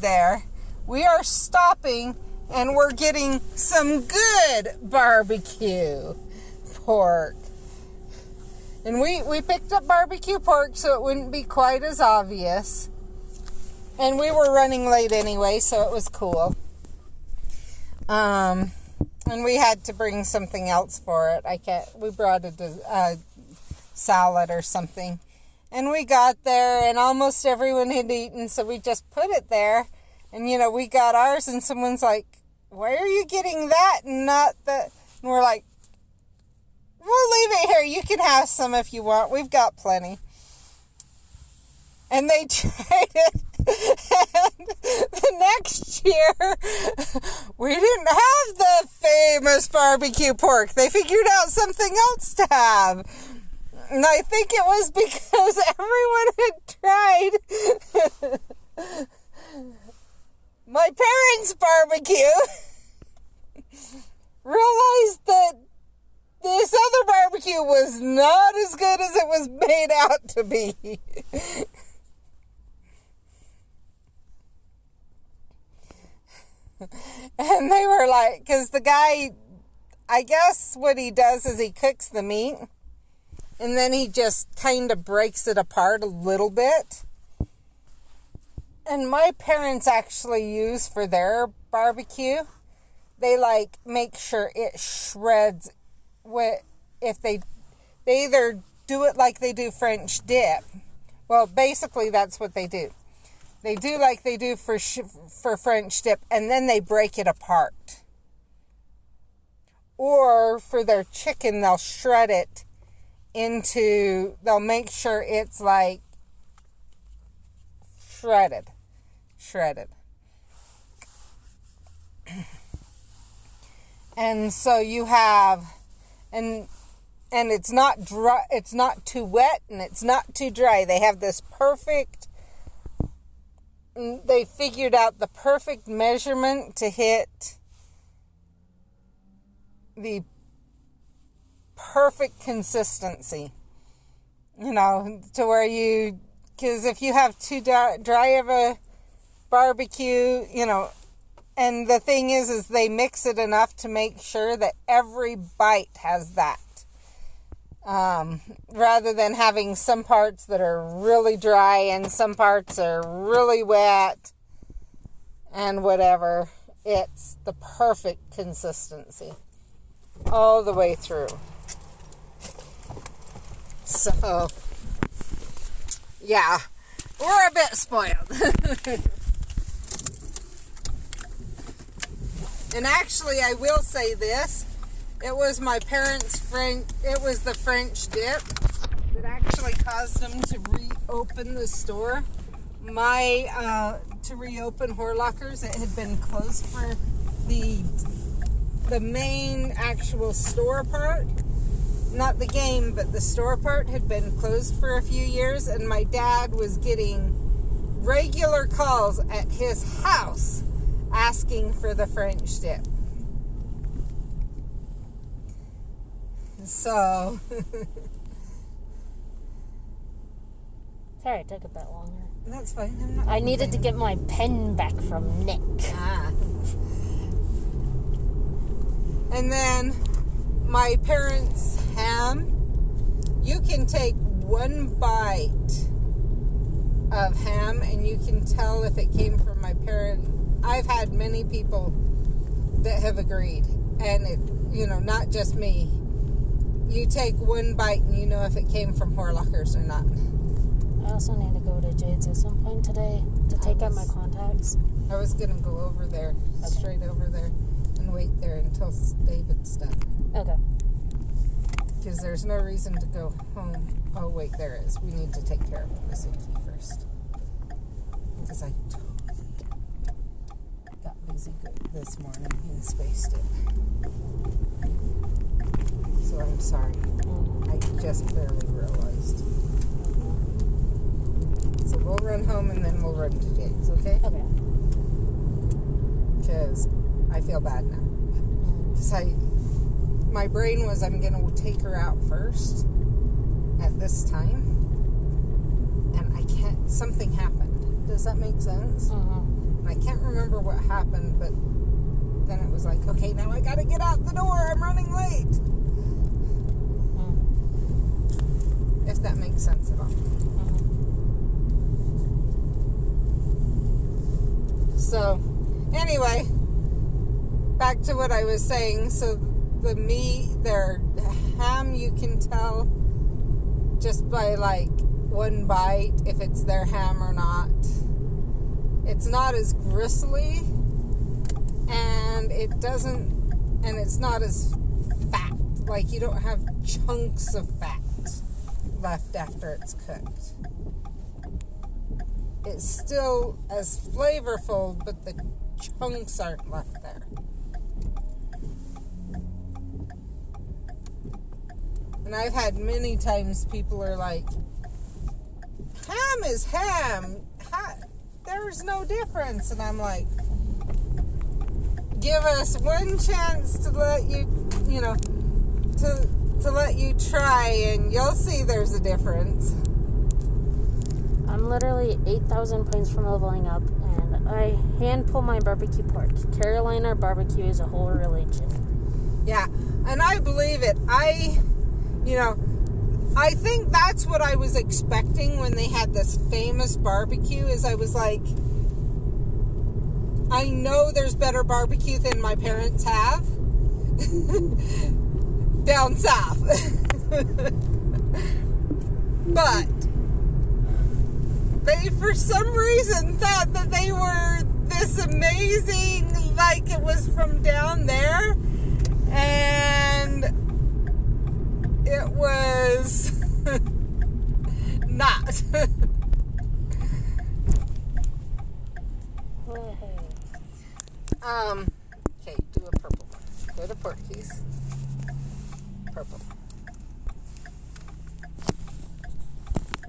there, we are stopping and we're getting some good barbecue pork. And we picked up barbecue pork so it wouldn't be quite as obvious. And we were running late anyway, so it was cool. And we had to bring something else for it. We brought a salad or something. And we got there and almost everyone had eaten, so we just put it there. And, we got ours and someone's like, why are you getting that and not that? And we're like, we'll leave it here. You can have some if you want. We've got plenty. And they tried it. And the next year, we didn't have the famous barbecue pork. They figured out something else to have. And I think it was because everyone had tried my parents' barbecue, realized that this other barbecue was not as good as it was made out to be. And they were like, because the guy, I guess what he does is he cooks the meat, and then he just kind of breaks it apart a little bit. And my parents actually use for their barbecue, they make sure it shreds. If they either do it like they do French dip. Well, basically that's what they do. They do like they do for French dip, and then they break it apart. Or for their chicken, they'll shred it they'll make sure it's like shredded. And so you have, and it's not dry, it's not too wet and it's not too dry. They have this they figured out the perfect measurement to hit the perfect consistency. To where because if you have too dry of a barbecue, and the thing is they mix it enough to make sure that every bite has that. Rather than having some parts that are really dry and some parts are really wet and whatever. It's the perfect consistency all the way through. So, yeah, we're a bit spoiled. And actually, I will say this. It was my parents' it was the French dip that actually caused them to reopen the store. To reopen Horlockers, it had been closed for the main actual store part. Not the game, but the store part had been closed for a few years, and my dad was getting regular calls at his house asking for the French dip. So sorry it took a bit longer. That's fine. I needed to get my pen back from Nick. And then my parents' ham, you can take one bite of ham and you can tell if it came from my parent. I've had many people that have agreed, and it, not just me. You take one bite and you know if it came from Horlockers or not. I also need to go to Jade's at some point today to take out my contacts. I was going to go over there, straight over there, and wait there until David's done. Okay. Because there's no reason to go home. Oh, wait, there is. We need to take care of Mizuki first. Because I totally got busy this morning and spaced it. So I'm sorry. I just barely realized. So we'll run home and then we'll run to Jade's, okay? Okay. Because I feel bad now. Because my brain was I'm going to take her out first at this time. And I can't, something happened. Does that make sense? And I can't remember what happened, but then it was like, okay, now I got to get out the door. I'm running late. If that makes sense at all. So, anyway, back to what I was saying. So, their ham, you can tell just by like one bite if it's their ham or not. It's not as gristly, and it's not as fat. Like, you don't have chunks of fat left after it's cooked. It's still as flavorful, but the chunks aren't left there. And I've had many times people are like, ham is ham. There's no difference. And I'm like, give us one chance to let you, to let you try, and you'll see there's a difference. I'm literally 8,000 points from leveling up, and I hand pull my barbecue pork. Carolina barbecue is a whole religion. Yeah, and I believe it. I think that's what I was expecting when they had this famous barbecue, is I was like, I know there's better barbecue than my parents have down south. But they for some reason thought that they were this amazing, like it was from down there, and it was not. Okay, do a purple one. Go to port keys. Purple.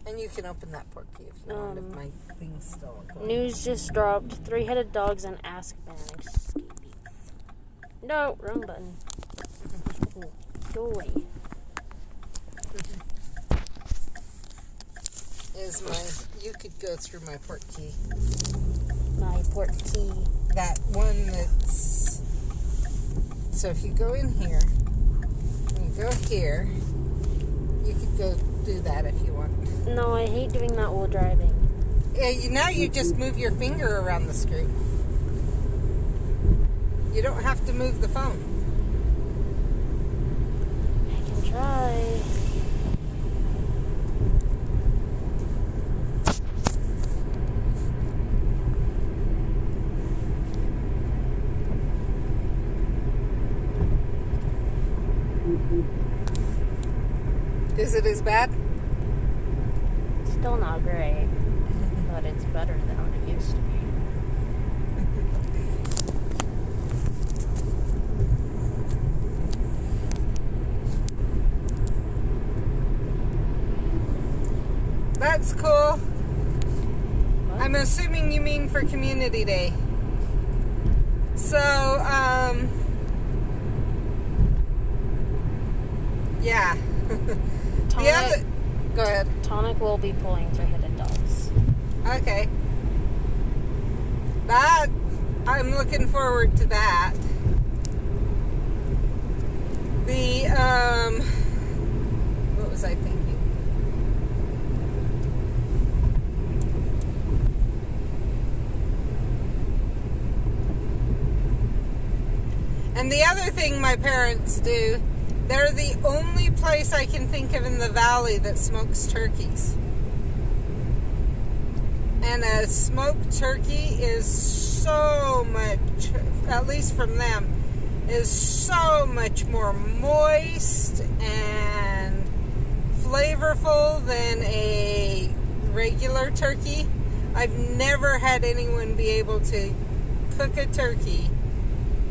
And you can open that port key if you want, if my thing's still going. News just dropped. Three-headed dogs and Ask Man escapees. No, wrong button. Go away. You could go through my port key. My port key. That one that's... So if you go in here, and you go here, you could go do that if you want. No, I hate doing that while driving. Yeah, now you just move your finger around the screen. You don't have to move the phone. I can try. Is it as bad? Still not great, but it's better than what it used to be. That's cool. What? I'm assuming you mean for Community Day. So, yeah. Go ahead. Tonic will be pulling three-headed dogs. Okay. I'm looking forward to that. What was I thinking? And the other thing my parents do, they're the only place I can think of in the valley that smokes turkeys. And a smoked turkey is so much, at least from them, is so much more moist and flavorful than a regular turkey. I've never had anyone be able to cook a turkey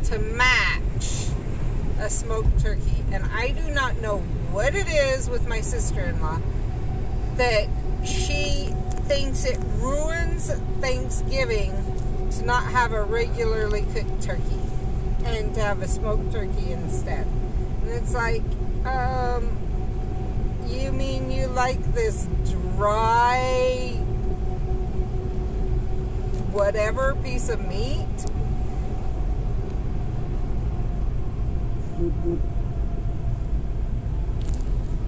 to match a smoked turkey. And I do not know what it is with my sister-in-law that she thinks it ruins Thanksgiving to not have a regularly cooked turkey and to have a smoked turkey instead. And it's like, you mean you like this dry whatever piece of meat?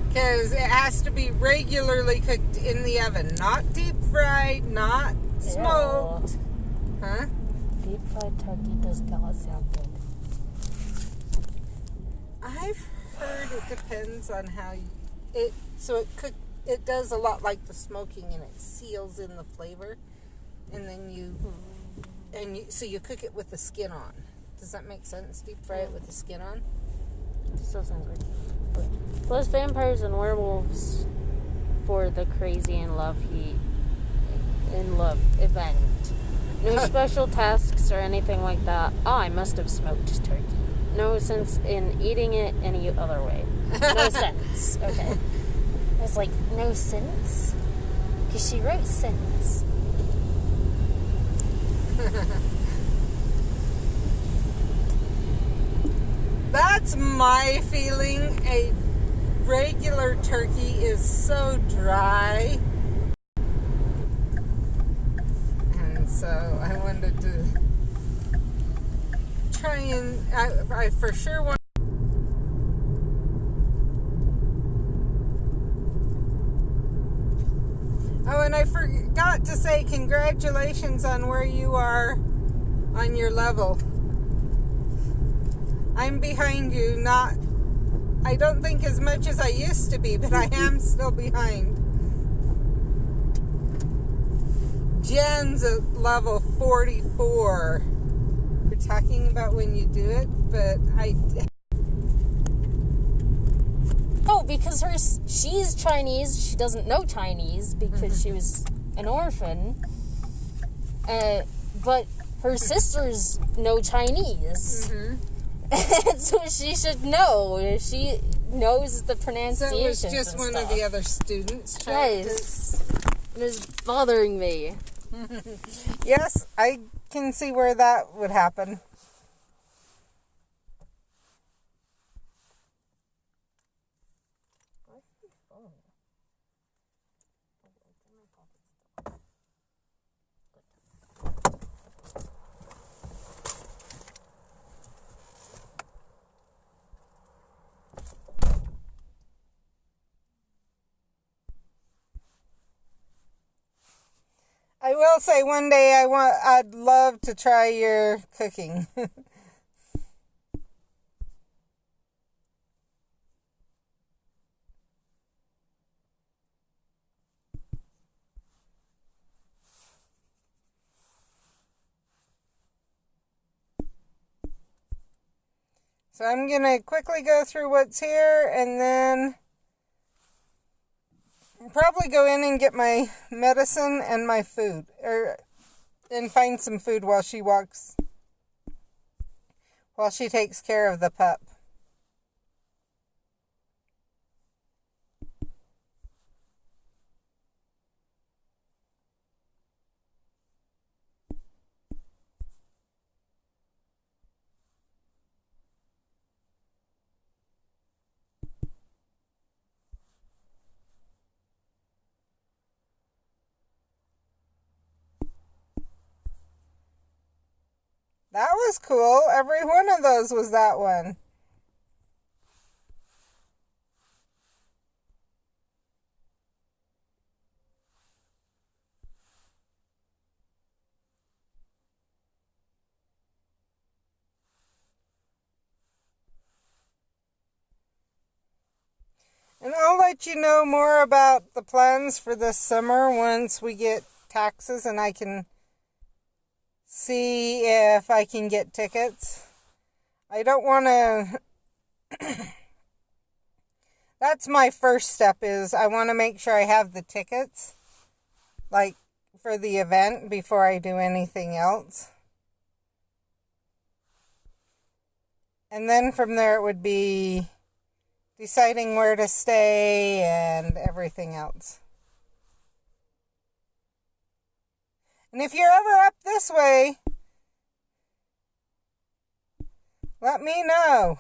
Because it has to be regularly cooked in the oven, not deep fried, not smoked. Ew. Huh? Deep fried turkey does not sound good. I've heard it depends on how it does a lot like the smoking, and it seals in the flavor, and then you cook it with the skin on. Does that make sense? Deep fry it with the skin on. Still sounds good. Plus vampires and werewolves for the Crazy in Love event. No special tasks or anything like that. Oh, I must have smoked turkey. No sense in eating it any other way. No sense. Okay. I was like, no sense? Because she wrote sense. That's my feeling. A regular turkey is so dry. And so I wanted to try and, I for sure want. Oh, and I forgot to say congratulations on where you are on your level. I'm behind you, I don't think as much as I used to be, but I am still behind. Jen's at level 44. We're talking about when you do it, but Oh, because she's Chinese. She doesn't know Chinese because she was an orphan. But her sisters know Chinese. And so she should know. She knows the pronunciations. So it was just one of the other students. Yes. It is bothering me. Yes, I can see where that would happen. I will say one day I'd love to try your cooking. So I'm going to quickly go through what's here and then probably go in and get my medicine and my food, and find some food while she takes care of the pup. That was cool. Every one of those was that one. And I'll let you know more about the plans for this summer once we get taxes and I can see if I can get tickets. I don't want to... That's my first step, is I want to make sure I have the tickets, like, for the event before I do anything else. And then from there it would be deciding where to stay and everything else. And if you're ever up this way, let me know.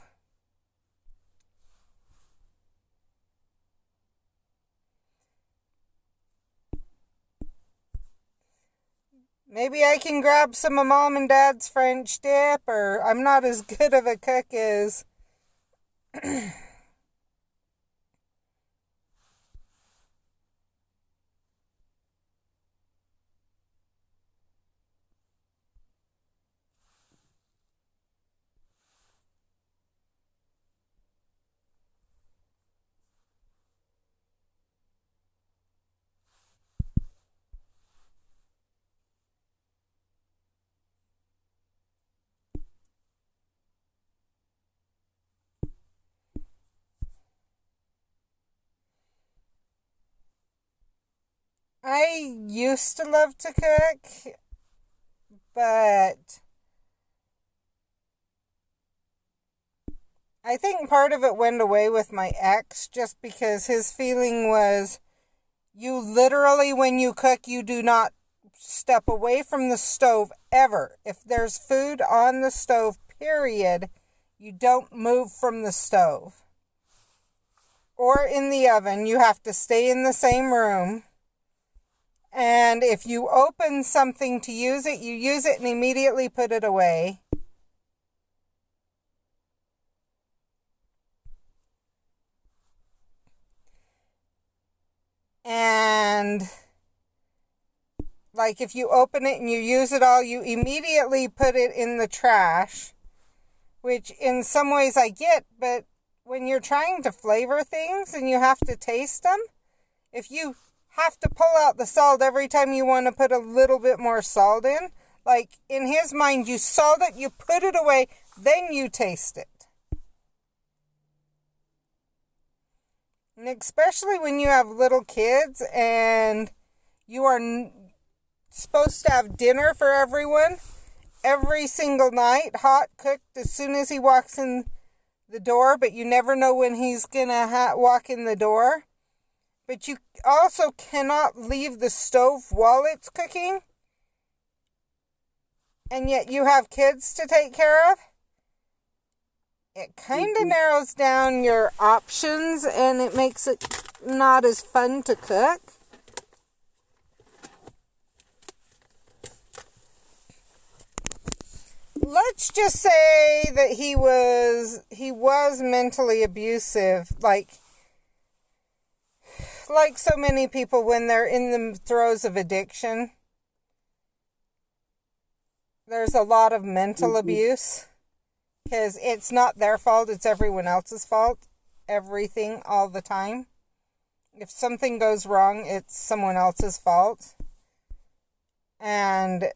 Maybe I can grab some of Mom and Dad's French dip, or I'm not as good of a cook as... I used to love to cook, but I think part of it went away with my ex just because his feeling was, you literally, when you cook, you do not step away from the stove ever. If there's food on the stove, period, you don't move from the stove. Or in the oven, you have to stay in the same room. And if you open something to use it, you use it and immediately put it away. And like if you open it and you use it all, you immediately put it in the trash, which in some ways I get, but when you're trying to flavor things and you have to taste them, if you have to pull out the salt every time you want to put a little bit more salt in. Like, in his mind, you salt it, you put it away, then you taste it. And especially when you have little kids and you are supposed to have dinner for everyone every single night, hot, cooked as soon as he walks in the door, but you never know when he's going to walk in the door. But you also cannot leave the stove while it's cooking. And yet you have kids to take care of. It kind of narrows down your options and it makes it not as fun to cook. Let's just say that he was mentally abusive, like so many people when they're in the throes of addiction. There's a lot of mental abuse because it's not their fault, it's everyone else's fault. Everything, all the time. If something goes wrong, it's someone else's fault. And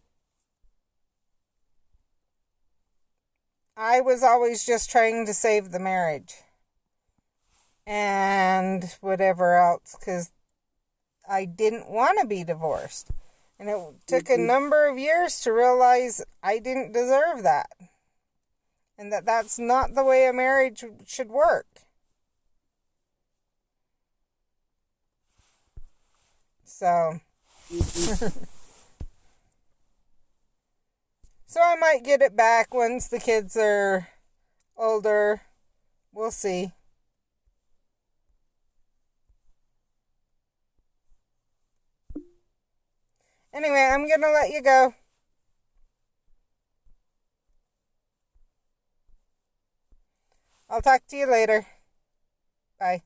I was always just trying to save the marriage. And whatever else, because I didn't want to be divorced. And it took a number of years to realize I didn't deserve that. And that that's not the way a marriage should work. So. So I might get it back once the kids are older. We'll see. Anyway, I'm going to let you go. I'll talk to you later. Bye.